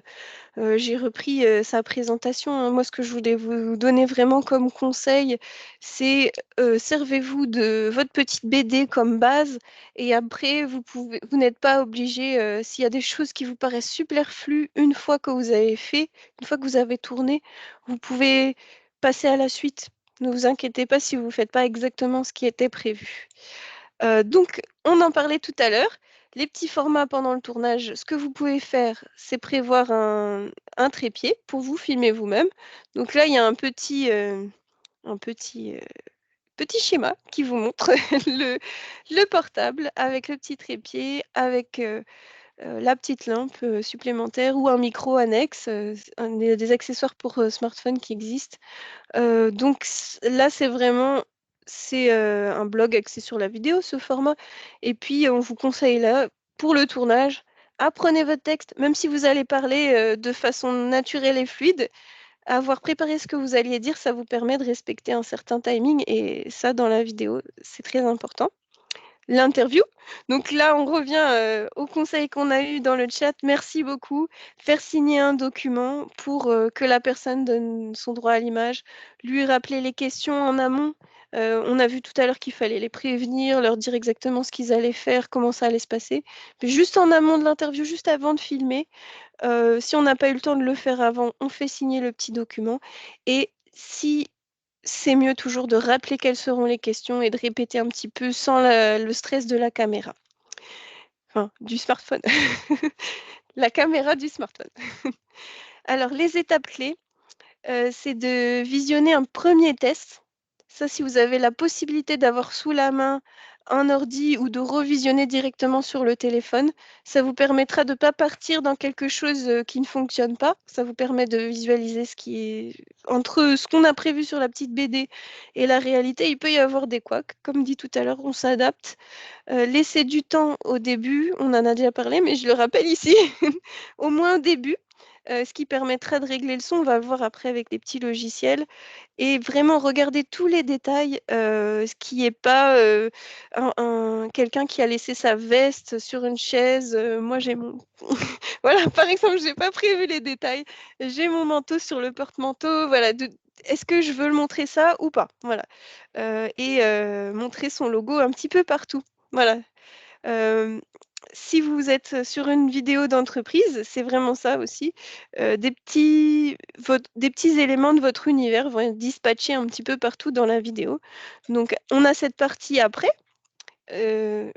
J'ai repris, sa présentation, hein. Moi, ce que je voulais vous donner vraiment comme conseil, c'est, servez-vous de votre petite BD comme base et après vous n'êtes pas obligé, s'il y a des choses qui vous paraissent superflues une fois que vous avez fait, une fois que vous avez tourné, vous pouvez passer à la suite. Ne vous inquiétez pas si vous ne faites pas exactement ce qui était prévu. Donc on en parlait tout à l'heure, les petits formats pendant le tournage, ce que vous pouvez faire, c'est prévoir un trépied pour vous filmer vous-même. Donc là, il y a un petit schéma qui vous montre le portable avec le petit trépied, avec, la petite lampe, supplémentaire ou un micro annexe, il y a des accessoires pour, smartphone qui existent. Donc là, c'est un blog axé sur la vidéo, ce format et puis on vous conseille là, pour le tournage, apprenez votre texte, même si vous allez parler, de façon naturelle et fluide, avoir préparé ce que vous alliez dire, ça vous permet de respecter un certain timing et ça, dans la vidéo, c'est très important. L'interview. Donc là, on revient, aux conseils qu'on a eus dans le chat. Merci beaucoup. Faire signer un document pour, que la personne donne son droit à l'image, lui rappeler les questions en amont. On a vu tout à l'heure qu'il fallait les prévenir, leur dire exactement ce qu'ils allaient faire, comment ça allait se passer. Mais juste en amont de l'interview, juste avant de filmer, si on n'a pas eu le temps de le faire avant, on fait signer le petit document et si c'est mieux toujours de rappeler quelles seront les questions et de répéter un petit peu sans le stress de la caméra. Enfin, du smartphone. La caméra du smartphone. Alors les étapes clés, c'est de visionner un premier test. Ça, si vous avez la possibilité d'avoir sous la main un ordi ou de revisionner directement sur le téléphone, ça vous permettra de ne pas partir dans quelque chose, qui ne fonctionne pas. Ça vous permet de visualiser ce qui est entre ce qu'on a prévu sur la petite BD et la réalité, il peut y avoir des couacs. Comme dit tout à l'heure, on s'adapte. Laissez du temps au début, on en a déjà parlé, mais je le rappelle ici, au moins au début, ce qui permettra de régler le son. On va le voir après avec les petits logiciels et vraiment regarder tous les détails, ce qui est pas, un quelqu'un qui a laissé sa veste sur une chaise, moi j'ai mon voilà, par exemple, j'ai pas prévu les détails. J'ai mon manteau sur le porte-manteau, voilà, est-ce que je veux le montrer ça ou pas? Voilà, et montrer son logo un petit peu partout. Voilà, hem, si vous êtes sur une vidéo d'entreprise, c'est vraiment ça aussi, des petits éléments de votre univers vont être dispatchés un petit peu partout dans la vidéo. Donc on a cette partie après, heu,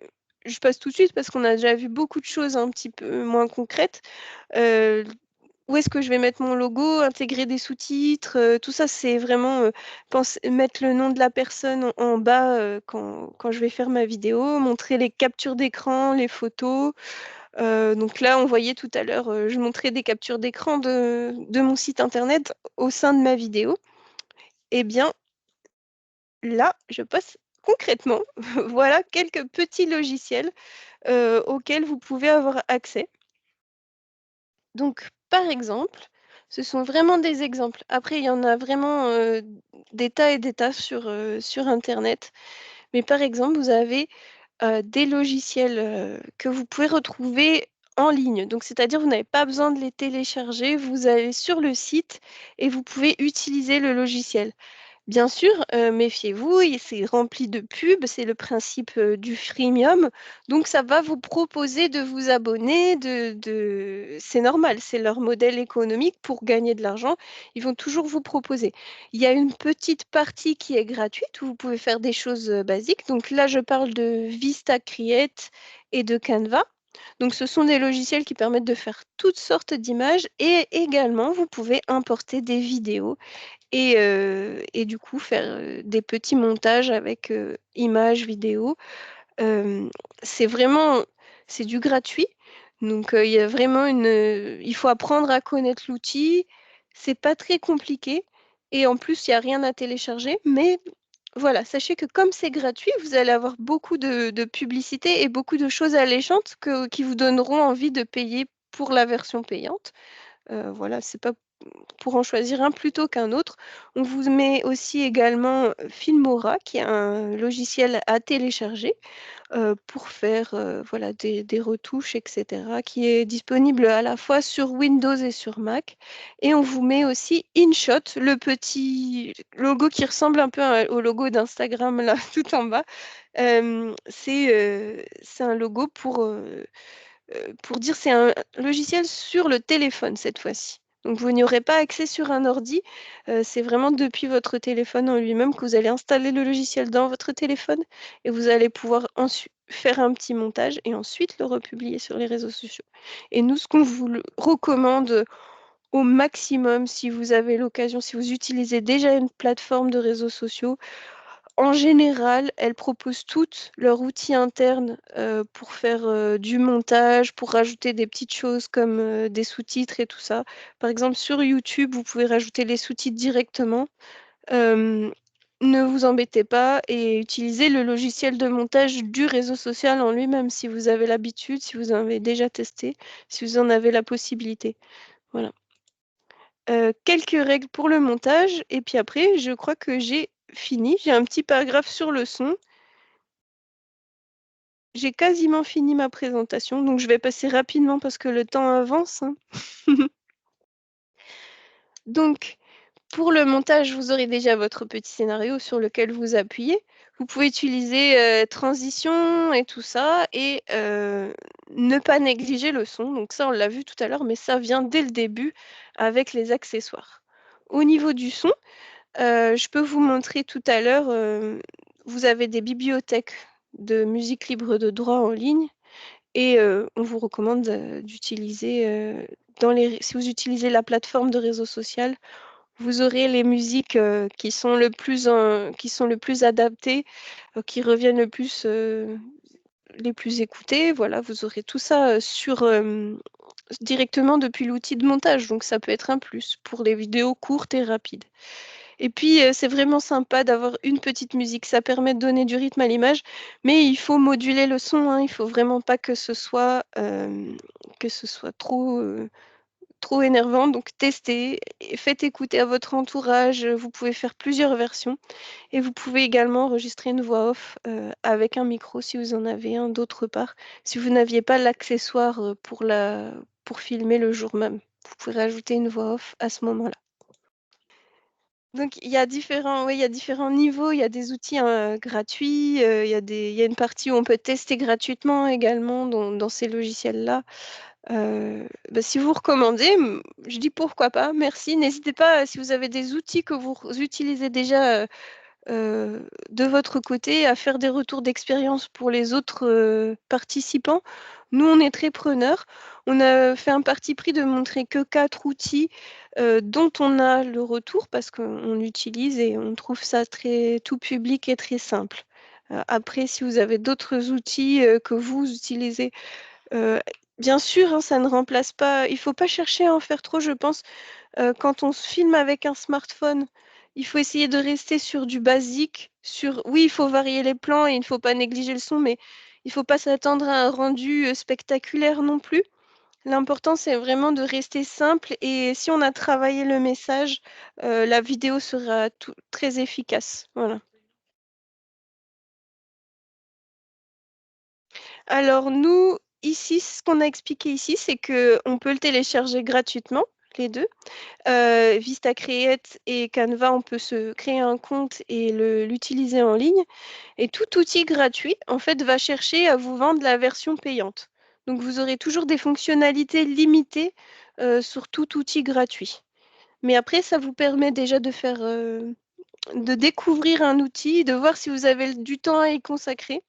je passe tout de suite parce qu'on a déjà vu beaucoup de choses un petit peu moins concrètes. Heu, Où est-ce que je vais mettre mon logo, intégrer des sous-titres, tout ça, c'est vraiment, mettre le nom de la personne en bas, quand je vais faire ma vidéo, montrer les captures d'écran, les photos. Donc là, on voyait tout à l'heure, je montrais des captures d'écran de mon site internet au sein de ma vidéo. Eh bien, là, je passe concrètement, voilà quelques petits logiciels auxquels vous pouvez avoir accès. Donc, par exemple, ce sont vraiment des exemples. Après, il y en a vraiment des tas et des tas sur internet. Mais par exemple, vous avez des logiciels que vous pouvez retrouver en ligne. Donc, c'est-à-dire, vous n'avez pas besoin de les télécharger. Vous allez sur le site et vous pouvez utiliser le logiciel. Bien sûr, méfiez-vous, c'est rempli de pubs, c'est le principe, du freemium, donc ça va vous proposer de vous abonner, c'est normal, c'est leur modèle économique pour gagner de l'argent, ils vont toujours vous proposer. Il y a une petite partie qui est gratuite où vous pouvez faire des choses, basiques, donc là, je parle de Vista Create et de Canva. Donc ce sont des logiciels qui permettent de faire toutes sortes d'images et également vous pouvez importer des vidéos et du coup faire, des petits montages avec, images, vidéos. Hem, c'est vraiment c'est du gratuit, donc il y a vraiment il faut apprendre à connaître l'outil. C'est pas très compliqué et en plus, il y a rien à télécharger, mais voilà, sachez que comme c'est gratuit, vous allez avoir beaucoup de publicité et beaucoup de choses alléchantes qui vous donneront envie de payer pour la version payante. Voilà, c'est pas pour en choisir un plutôt qu'un autre. On vous met aussi également, Filmora qui est un logiciel à télécharger, pour faire, voilà des retouches et cetera, qui est disponible à la fois sur Windows et sur Mac et on vous met aussi InShot, le petit logo qui ressemble un peu au logo d'Instagram là, tout en bas. C'est un logo pour dire c'est un logiciel sur le téléphone cette fois-ci. Donc vous n'y aurez pas accès sur un ordi, c'est vraiment depuis votre téléphone en lui-même que vous allez installer le logiciel dans votre téléphone et vous allez pouvoir ensuite faire un petit montage et ensuite le republier sur les réseaux sociaux. Et nous, ce qu'on vous le recommande au maximum, si vous avez l'occasion, si vous utilisez déjà une plateforme de réseaux sociaux, en général, elles proposent toutes leur outil interne, pour faire, du montage, pour rajouter des petites choses comme, des sous-titres et tout ça. Par exemple, sur YouTube, vous pouvez rajouter les sous-titres directement. Hem, ne vous embêtez pas et utilisez le logiciel de montage du réseau social en lui-même si vous avez l'habitude, si vous avez déjà testé, si vous en avez la possibilité. Voilà. Quelques règles pour le montage et puis après, je crois que j'ai fini. J'ai un petit paragraphe sur le son. J'ai quasiment fini ma présentation, donc je vais passer rapidement parce que le temps avance, hein. Donc, pour le montage, vous aurez déjà votre petit scénario sur lequel vous appuyez. Vous pouvez utiliser, transition et tout ça et ne pas négliger le son. Donc ça, on l'a vu tout à l'heure, mais ça vient dès le début avec les accessoires. Au niveau du son, je peux vous montrer tout à l'heure, vous avez des bibliothèques de musique libre de droit en ligne. Et on vous recommande, d'utiliser, si vous utilisez la plateforme de réseau social, vous aurez les musiques, qui sont le plus adaptées, qui reviennent le plus, les plus écoutées. Voilà, vous aurez tout ça, directement depuis l'outil de montage, donc ça peut être un plus pour les vidéos courtes et rapides. Et puis, c'est vraiment sympa d'avoir une petite musique. Ça permet de donner du rythme à l'image, mais il faut moduler le son, hein. Il faut vraiment pas que ce soit trop énervant. Donc testez et faites écouter à votre entourage. Vous pouvez faire plusieurs versions et vous pouvez également enregistrer une voix off, avec un micro si vous en avez un d'autre part. Si vous n'aviez pas l'accessoire, pour filmer le jour même, vous pouvez rajouter une voix off à ce moment-là. Donc il y a différents niveaux, il y a des outils, gratuits, il y a une partie où on peut tester gratuitement également dans ces logiciels-là. Si vous recommandez, je dis: «Pourquoi pas?» merci. N'hésitez pas, si vous avez des outils que vous utilisez déjà, de votre côté, à faire des retours d'expérience pour les autres, participants. Nous, on est très preneurs. On a fait un parti pris de montrer que 4 outils, dont on a le retour parce qu'on utilise et on trouve ça très tout public et très simple. Après, si vous avez d'autres outils, que vous utilisez, heu, bien sûr, hein, ça ne remplace pas il faut pas chercher à en faire trop, je pense. Quand on se filme avec un smartphone il faut essayer de rester sur du basique, oui, il faut varier les plans et il ne faut pas négliger le son, mais il ne faut pas s'attendre à un rendu spectaculaire non plus. L'important, c'est vraiment de rester simple et si on a travaillé le message, la vidéo sera très efficace. Voilà. Alors nous, ici, ce qu'on a expliqué ici, c'est qu'on peut le télécharger gratuitement, les deux. Vista Create et Canva, on peut se créer un compte et l'utiliser en ligne. Et tout outil gratuit, en fait, va chercher à vous vendre la version payante. Donc, vous aurez toujours des fonctionnalités limitées sur tout outil gratuit. Mais après, ça vous permet déjà de découvrir un outil, de voir si vous avez du temps à y consacrer.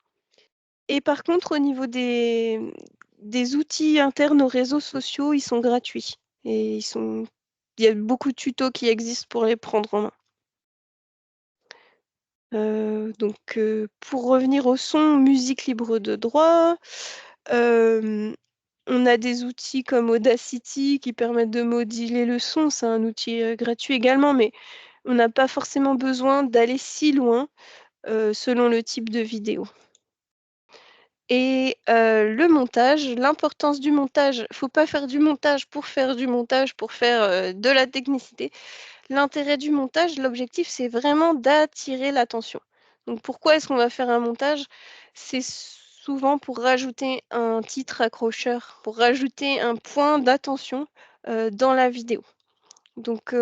Et par contre, au niveau des outils internes aux réseaux sociaux, ils sont gratuits. Et il y a beaucoup de tutos qui existent pour les prendre en main. Pour revenir au son, musique libre de droit, on a des outils comme Audacity qui permettent de moduler le son. C'est un outil gratuit également, mais on n'a pas forcément besoin d'aller si loin selon le type de vidéo. Et le montage, l'importance du montage, il ne faut pas faire du montage pour faire du montage, pour faire de la technicité. L'intérêt du montage, l'objectif, c'est vraiment d'attirer l'attention. Donc pourquoi est-ce qu'on va faire un montage? C'est souvent pour rajouter un titre accrocheur, pour rajouter un point d'attention dans la vidéo. Donc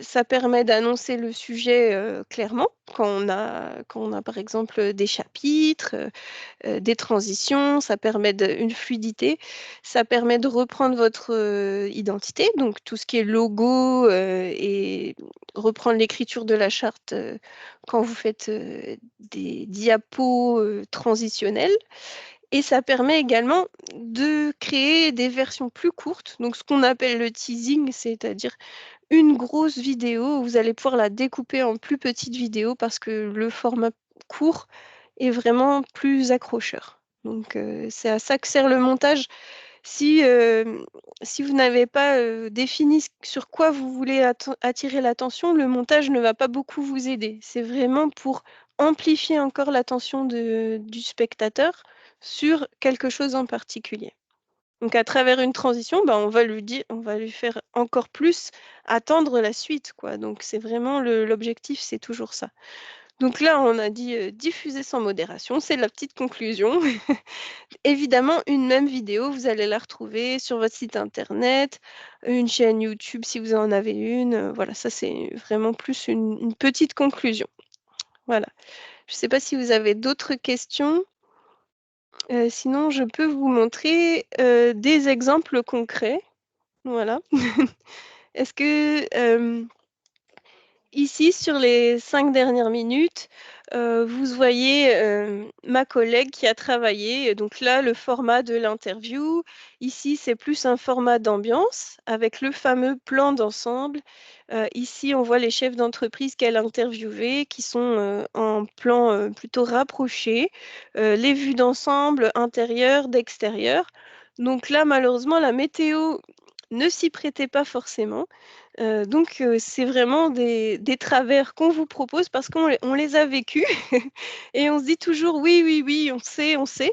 ça permet d'annoncer le sujet clairement quand on a par exemple des chapitres, des transitions, ça permet une fluidité, ça permet de reprendre votre identité, donc tout ce qui est logo et reprendre l'écriture de la charte quand vous faites des diapos transitionnels. Et ça permet également de créer des versions plus courtes, donc ce qu'on appelle le teasing, c'est-à-dire une grosse vidéo, vous allez pouvoir la découper en plus petites vidéos parce que le format court est vraiment plus accrocheur. Donc c'est à ça que sert le montage. Si vous n'avez pas défini sur quoi vous voulez attirer l'attention, le montage ne va pas beaucoup vous aider. C'est vraiment pour amplifier encore l'attention du spectateur sur quelque chose en particulier. Donc à travers une transition, bah, on va lui faire encore plus attendre la suite, quoi. Donc c'est vraiment l'objectif, c'est toujours ça. Donc là, on a dit, diffuser sans modération, c'est la petite conclusion. Évidemment, une même vidéo, vous allez la retrouver sur votre site internet, une chaîne YouTube si vous en avez une, voilà, ça c'est vraiment plus une petite conclusion. Voilà. Je ne sais pas si vous avez d'autres questions? Sinon je peux vous montrer, des exemples concrets. Voilà. Est-ce que, ici, sur les 5 dernières minutes, vous voyez, ma collègue qui a travaillé, donc là, le format de l'interview. Ici, c'est plus un format d'ambiance avec le fameux plan d'ensemble. Ici, on voit les chefs d'entreprise qu'elle a interviewés qui sont, en plan, plutôt rapproché, les vues d'ensemble, intérieur, d'extérieur. Donc là, malheureusement, la météo ne s'y prêtait pas forcément. C'est vraiment des travers qu'on vous propose parce qu'on les a vécus et on se dit toujours: «Oui, oui, oui, on sait»,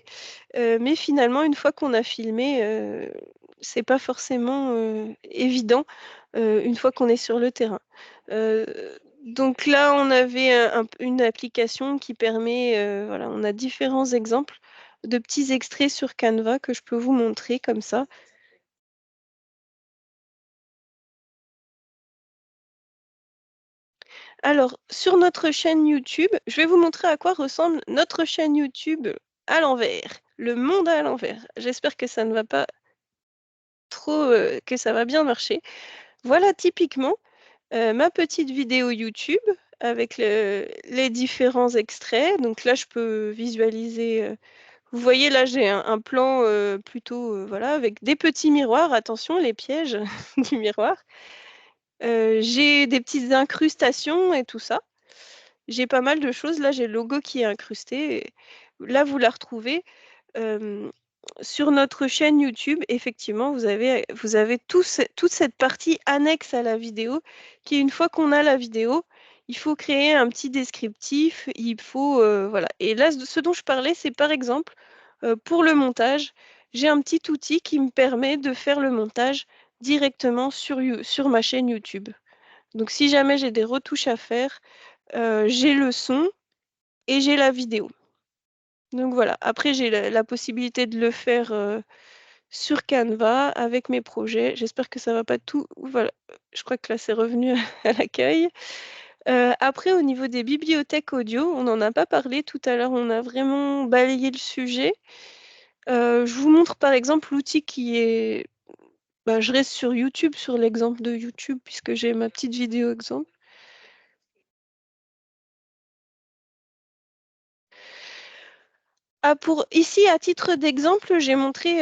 mais finalement une fois qu'on a filmé, c'est pas forcément, évident, une fois qu'on est sur le terrain. Heu, donc là, on avait une application qui permet, voilà, on a différents exemples de petits extraits sur Canva que je peux vous montrer comme ça. Alors, sur notre chaîne YouTube, je vais vous montrer à quoi ressemble notre chaîne YouTube à l'envers, le monde à l'envers. J'espère que ça ne va pas trop, que ça va bien marcher. Voilà typiquement, ma petite vidéo YouTube avec les différents extraits. Donc là, je peux visualiser, vous voyez là, j'ai un plan, plutôt, voilà, avec des petits miroirs. Attention, les pièges du miroir. J'ai des petites incrustations et tout ça. J'ai pas mal de choses. Là, j'ai le logo qui est incrusté et là, vous la retrouvez, hem, sur notre chaîne YouTube. Effectivement, vous avez toute cette partie annexe à la vidéo qui, une fois qu'on a la vidéo, il faut créer un petit descriptif, il faut, voilà. Et là, ce dont je parlais, c'est par exemple, pour le montage, j'ai un petit outil qui me permet de faire le montage directement sur ma chaîne YouTube. Donc si jamais j'ai des retouches à faire, j'ai le son et j'ai la vidéo. Donc voilà. Après j'ai la possibilité de le faire, sur Canva avec mes projets. J'espère que ça va pas tout voilà, je crois que là c'est revenu à l'accueil. Après au niveau des bibliothèques audio, on n'en a pas parlé tout à l'heure, on a vraiment balayé le sujet. Je vous montre par exemple l'outil qui est je reste sur YouTube, sur l'exemple de YouTube puisque j'ai ma petite vidéo exemple. Ah pour ici à titre d'exemple, j'ai montré,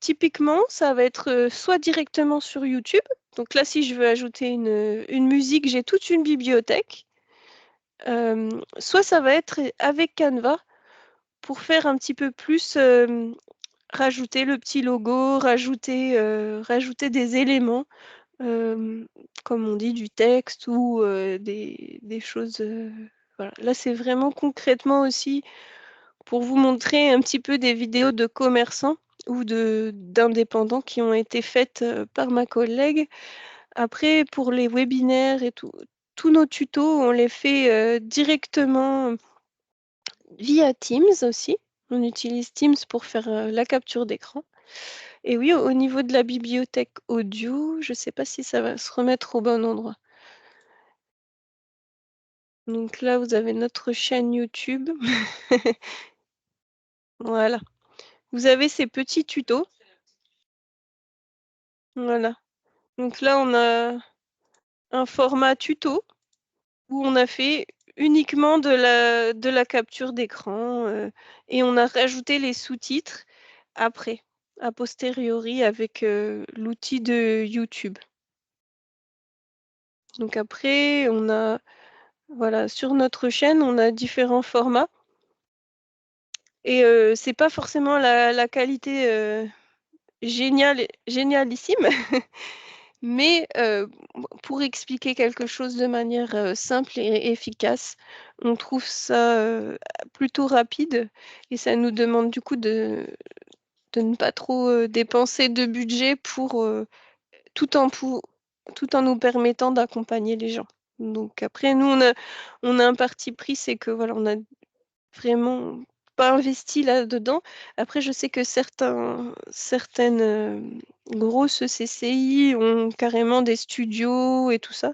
typiquement ça va être, soit directement sur YouTube, donc là si je veux ajouter une musique, j'ai toute une bibliothèque. Soit ça va être avec Canva pour faire un petit peu plus, rajouter le petit logo, rajouter des éléments, hem, comme on dit du texte ou, des choses, voilà. Là, c'est vraiment concrètement aussi pour vous montrer un petit peu des vidéos de commerçants ou d'indépendants qui ont été faites, par ma collègue. Après pour les webinaires et tout, tous nos tutos, on les fait, directement via Teams aussi. On utilise Teams pour faire, la capture d'écran et oui, au niveau de la bibliothèque audio, je ne sais pas si ça va se remettre au bon endroit. Donc là, vous avez notre chaîne YouTube. Voilà. Vous avez ces petits tutos. Voilà. Donc là, on a un format tuto où on a fait uniquement de la capture d'écran, et on a rajouté les sous-titres après, a posteriori avec, l'outil de YouTube. Donc après, on a voilà, sur notre chaîne, on a différents formats et c'est pas forcément la qualité, génialissime, mais pour expliquer quelque chose de manière, simple et efficace, on trouve ça, plutôt rapide et ça nous demande du coup de ne pas trop, dépenser de budget pour, tout en pou tout en nous permettant d'accompagner les gens. Donc après nous on a un parti pris, c'est que voilà, on a vraiment pas investi là-dedans. Après je sais que certaines, grosses CCI ont carrément des studios et tout ça.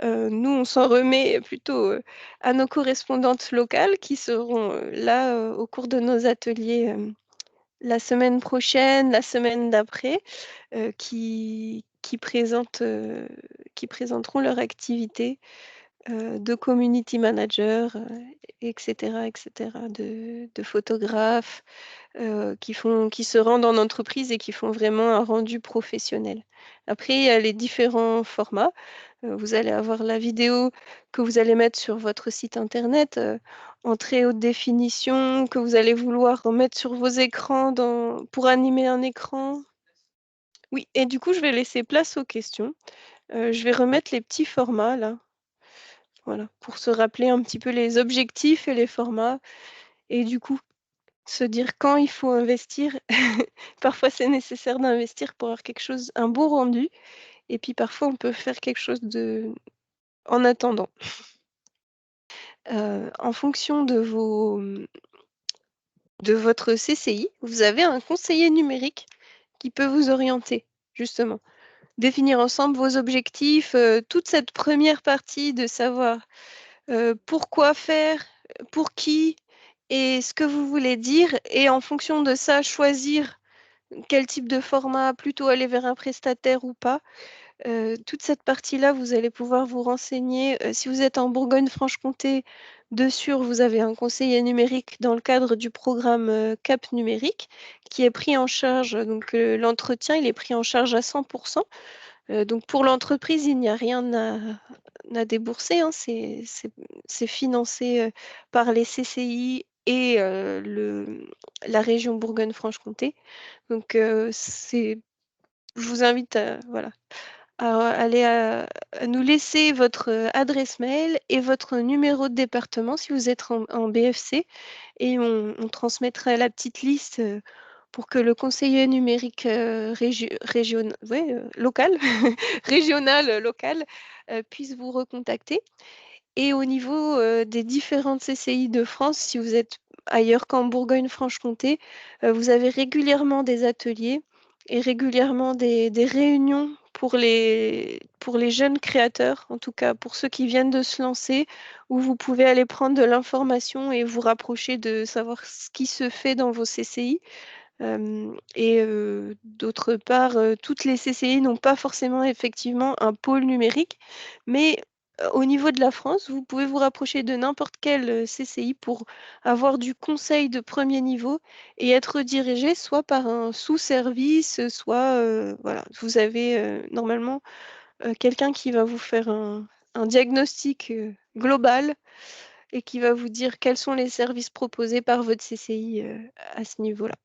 Nous on s'en remet plutôt, à nos correspondantes locales qui seront, là, au cours de nos ateliers, la semaine prochaine, la semaine d'après, qui présenteront leur activité, de community manager, et cetera, de photographes, qui se rendent en entreprise et qui font vraiment un rendu professionnel. Après, il y a les différents formats. Vous allez avoir la vidéo que vous allez mettre sur votre site internet, en très haute définition, que vous allez vouloir mettre sur vos écrans pour animer un écran. Oui et du coup, je vais laisser place aux questions. Je vais remettre les petits formats là, voilà, pour se rappeler un petit peu les objectifs et les formats et du coup, se dire quand il faut investir. Parfois, c'est nécessaire d'investir pour avoir quelque chose un beau rendu et puis parfois, on peut faire quelque chose en attendant. En fonction de votre CCI, vous avez un conseiller numérique qui peut vous orienter, justement. Définir ensemble vos objectifs, toute cette première partie de savoir, pourquoi faire, pour qui et ce que vous voulez dire et en fonction de ça, choisir quel type de format, plutôt aller vers un prestataire ou pas. Toute cette partie-là, vous allez pouvoir vous renseigner. Si vous êtes en Bourgogne-Franche-Comté, de sûr, vous avez un conseiller numérique dans le cadre du programme, Cap Numérique qui est pris en charge, donc l'entretien, il est pris en charge à 100. Donc pour l'entreprise, il n'y a rien à débourser, hein. C'est financé, par les CCI et la région Bourgogne-Franche-Comté. Donc je vous invite à voilà, à nous laisser votre adresse mail et votre numéro de département si vous êtes en BFC et on transmettra la petite liste pour que le conseiller numérique local, régional, local, puisse vous recontacter. Et au niveau des différentes CCI de France, si vous êtes ailleurs qu'en Bourgogne-Franche-Comté, vous avez régulièrement des ateliers et régulièrement des réunions pour les jeunes créateurs, en tout cas pour ceux qui viennent de se lancer, où vous pouvez aller prendre de l'information et vous rapprocher de savoir ce qui se fait dans vos CCI. D'autre part, toutes les CCI n'ont pas forcément effectivement un pôle numérique, mais au niveau de la France, vous pouvez vous rapprocher de n'importe quelle CCI pour avoir du conseil de premier niveau et être redirigé soit par un sous-service, soit voilà, vous avez normalement quelqu'un qui va vous faire un diagnostic global et qui va vous dire quels sont les services proposés par votre CCI à ce niveau-là.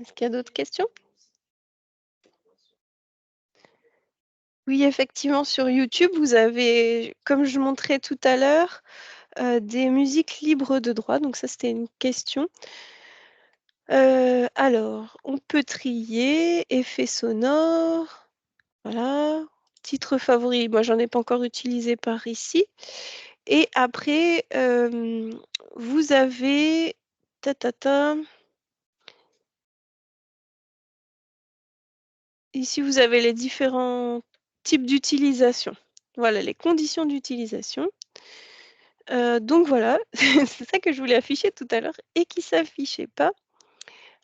Est-ce qu'il y a d'autres questions? Oui, effectivement, sur YouTube, vous avez, comme je montrais tout à l'heure, des musiques libres de droit. Donc ça, c'était une question. Alors, on peut trier, effets sonores, voilà. Titre favori, moi, j'en ai pas encore utilisé par ici. Et après, vous avez ta ta ta. Ici, vous avez les différents types d'utilisation. Voilà, les conditions d'utilisation. Donc voilà, c'est ça que je voulais afficher tout à l'heure et qui s'affichait pas.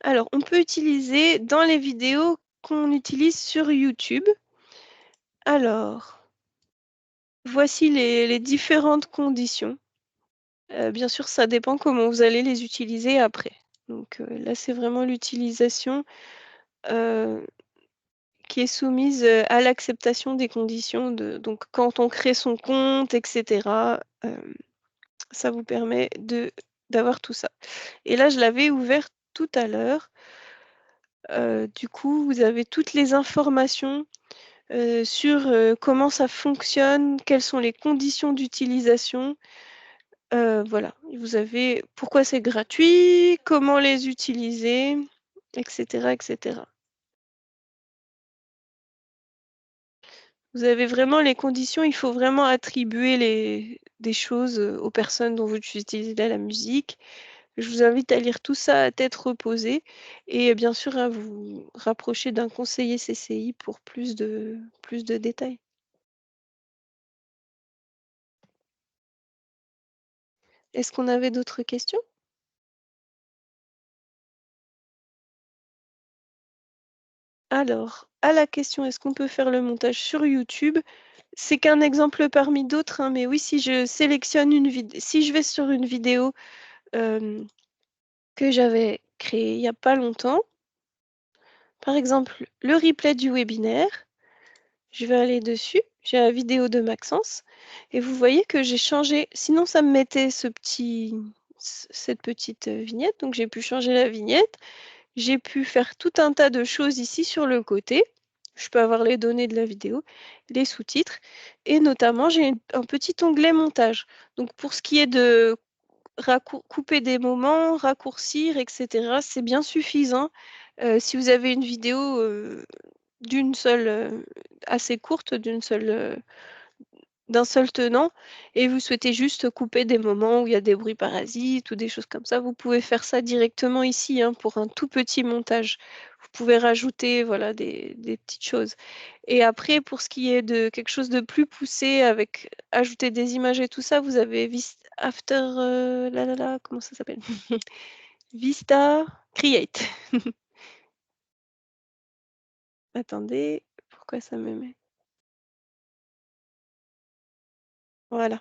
Alors, on peut utiliser dans les vidéos qu'on utilise sur YouTube. Alors, voici les différentes conditions. Bien sûr, ça dépend comment vous allez les utiliser après. Donc là, c'est vraiment l'utilisation qui est soumise à l'acceptation des conditions. Donc, quand on crée son compte, etc., ça vous permet d'avoir tout ça. Et là, je l'avais ouvert tout à l'heure. Du coup, vous avez toutes les informations sur comment ça fonctionne, quelles sont les conditions d'utilisation. Voilà, vous avez pourquoi c'est gratuit, comment les utiliser, etc., etc. Vous avez vraiment les conditions, il faut vraiment attribuer des choses aux personnes dont vous utilisez la musique. Je vous invite à lire tout ça à tête reposée et bien sûr à vous rapprocher d'un conseiller CCI pour plus de détails. Est-ce qu'on avait d'autres questions? Alors, à la question, est-ce qu'on peut faire le montage sur YouTube? C'est qu'un exemple parmi d'autres, hein, mais oui, si je sélectionne une vidéo, si je vais sur une vidéo que j'avais créée il n'y a pas longtemps, par exemple le replay du webinaire, je vais aller dessus, j'ai la vidéo de Maxence, et vous voyez que j'ai changé, sinon ça me mettait cette petite vignette, donc j'ai pu changer la vignette. J'ai pu faire tout un tas de choses ici sur le côté. Je peux avoir les données de la vidéo, les sous-titres et notamment j'ai un petit onglet montage. Donc pour ce qui est de couper des moments, raccourcir, etc., c'est bien suffisant. Si vous avez une vidéo d'une seule, assez courte, d'un seul tenant et vous souhaitez juste couper des moments où il y a des bruits parasites ou des choses comme ça, vous pouvez faire ça directement ici hein, pour un tout petit montage. Vous pouvez rajouter voilà, des petites choses. Et après, pour ce qui est de quelque chose de plus poussé, avec ajouter des images et tout ça, vous avez After, comment ça s'appelle? Vista Create. Attendez, pourquoi ça me met? Voilà.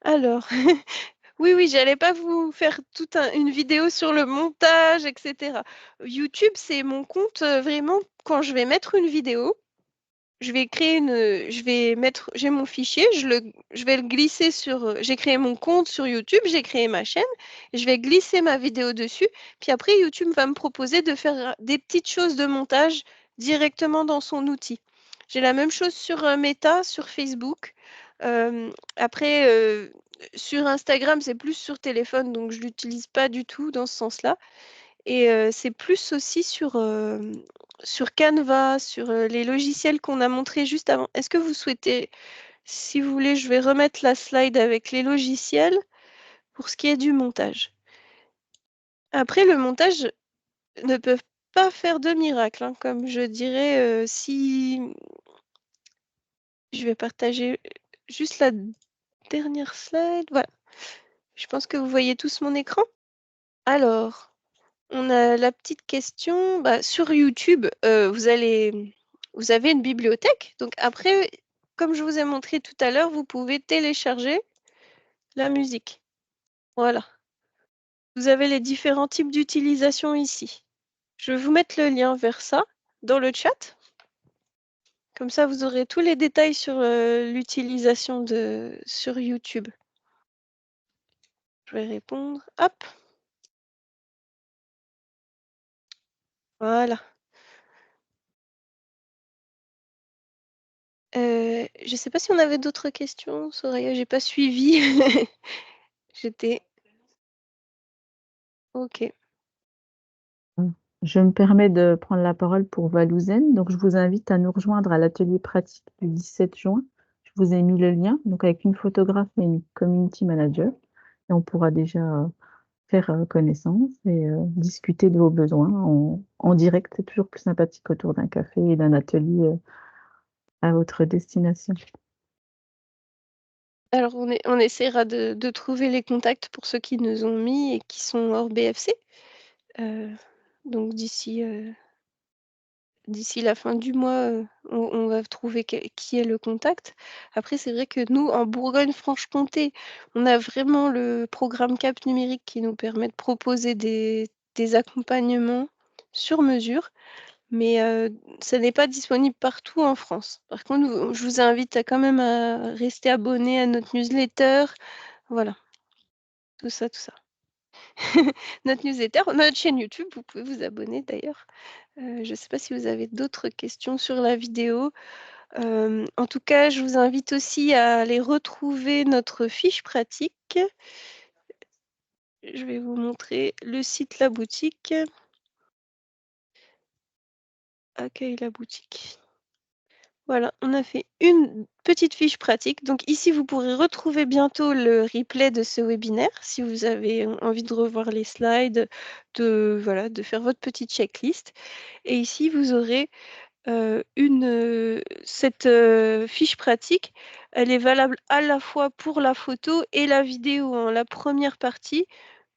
Alors, oui, oui, j'allais pas vous faire toute une vidéo sur le montage, etc. YouTube, c'est mon compte vraiment quand je vais mettre une vidéo. je vais créer je vais mettre, j'ai mon fichier, je vais le glisser sur, j'ai créé mon compte sur YouTube, j'ai créé ma chaîne, et je vais glisser ma vidéo dessus. Puis après, YouTube va me proposer de faire des petites choses de montage directement dans son outil. J'ai la même chose sur Meta, sur Facebook. Après, sur Instagram, c'est plus sur téléphone, donc je l'utilise pas du tout dans ce sens-là. Et c'est plus aussi sur Canva, sur, les logiciels qu'on a montrés juste avant. Est-ce que vous souhaitez, si vous voulez, je vais remettre la slide avec les logiciels pour ce qui est du montage. Après le montage ne peut pas faire de miracle, hein, comme je dirais, si je vais partager juste la dernière slide. Voilà. Je pense que vous voyez tous mon écran. Alors, on a la petite question, sur YouTube, vous avez une bibliothèque. Donc après, comme je vous ai montré tout à l'heure, vous pouvez télécharger la musique. Voilà. Vous avez les différents types d'utilisation ici. Je vais vous mettre le lien vers ça dans le chat. Comme ça, vous aurez tous les détails sur l'utilisation sur YouTube. Je vais répondre. Hop. Voilà. Je ne sais pas si on avait d'autres questions, Soraya, j'ai pas suivi. J'étais OK. Je me permets de prendre la parole pour Valouzen. Donc, je vous invite à nous rejoindre à l'atelier pratique du 17 juin. Je vous ai mis le lien, donc avec une photographe et une community manager. Et on pourra déjà faire connaissance et discuter de vos besoins en direct. C'est toujours plus sympathique autour d'un café et d'un atelier à votre destination. Alors on essaiera de trouver les contacts pour ceux qui nous ont mis et qui sont hors BFC. Donc d'ici la fin du mois, on va trouver qui est le contact. Après, c'est vrai que nous, en Bourgogne-Franche-Comté, on a vraiment le programme Cap Numérique qui nous permet de proposer des accompagnements sur mesure, mais ça n'est pas disponible partout en France. Par contre, je vous invite quand même à rester abonné à notre newsletter. Voilà, tout ça, tout ça. Notre newsletter, notre chaîne YouTube, vous pouvez vous abonner d'ailleurs. Je ne sais pas si vous avez d'autres questions sur la vidéo. En tout cas, je vous invite aussi à aller retrouver notre fiche pratique. Je vais vous montrer le site La Boutique. Accueille la boutique. Voilà, on a fait une petite fiche pratique. Donc ici, vous pourrez retrouver bientôt le replay de ce webinaire si vous avez envie de revoir les slides, de faire votre petite checklist. Et ici, vous aurez cette fiche pratique, elle est valable à la fois pour la photo et la vidéo. En la première partie,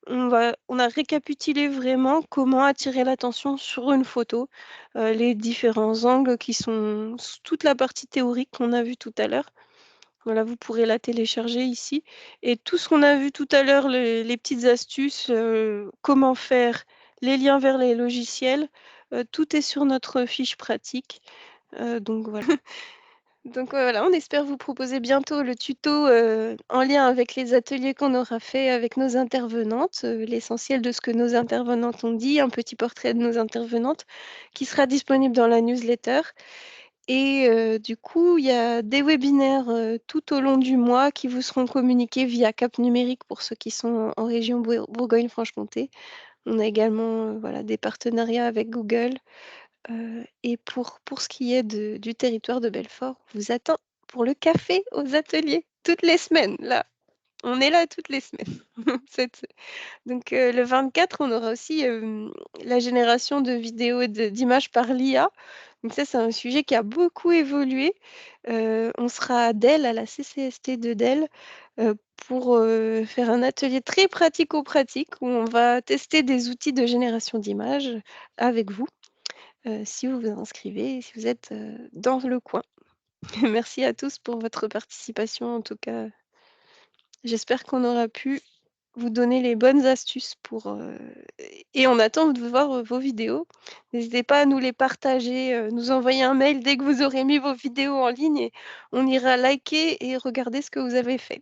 on a récapitulé vraiment comment attirer l'attention sur une photo, les différents angles qui sont toute la partie théorique qu'on a vue tout à l'heure. Voilà, vous pourrez la télécharger ici. Et tout ce qu'on a vu tout à l'heure, les petites astuces, comment faire, les liens vers les logiciels, tout est sur notre fiche pratique. Donc voilà. Donc voilà, on espère vous proposer bientôt le tuto en lien avec les ateliers qu'on aura fait avec nos intervenantes, l'essentiel de ce que nos intervenantes ont dit, un petit portrait de nos intervenantes qui sera disponible dans la newsletter. Et du coup, il y a des webinaires tout au long du mois qui vous seront communiqués via Cap Numérique pour ceux qui sont en région Bourgogne-Franche-Comté. On a également voilà, des partenariats avec Google. Et pour ce qui est du territoire de Belfort, on vous attend pour le café aux ateliers toutes les semaines, là. On est là toutes les semaines. Donc le 24, on aura aussi la génération de vidéos et d'images par l'IA. Donc ça, c'est un sujet qui a beaucoup évolué. On sera à Dell, à la CCST de Dell, pour faire un atelier très pratico-pratique où on va tester des outils de génération d'images avec vous. Si vous vous inscrivez, si vous êtes dans le coin. Merci à tous pour votre participation. En tout cas, j'espère qu'on aura pu vous donner les bonnes astuces pour, et on attend de voir, vos vidéos. N'hésitez pas à nous les partager, nous envoyer un mail dès que vous aurez mis vos vidéos en ligne et on ira liker et regarder ce que vous avez fait.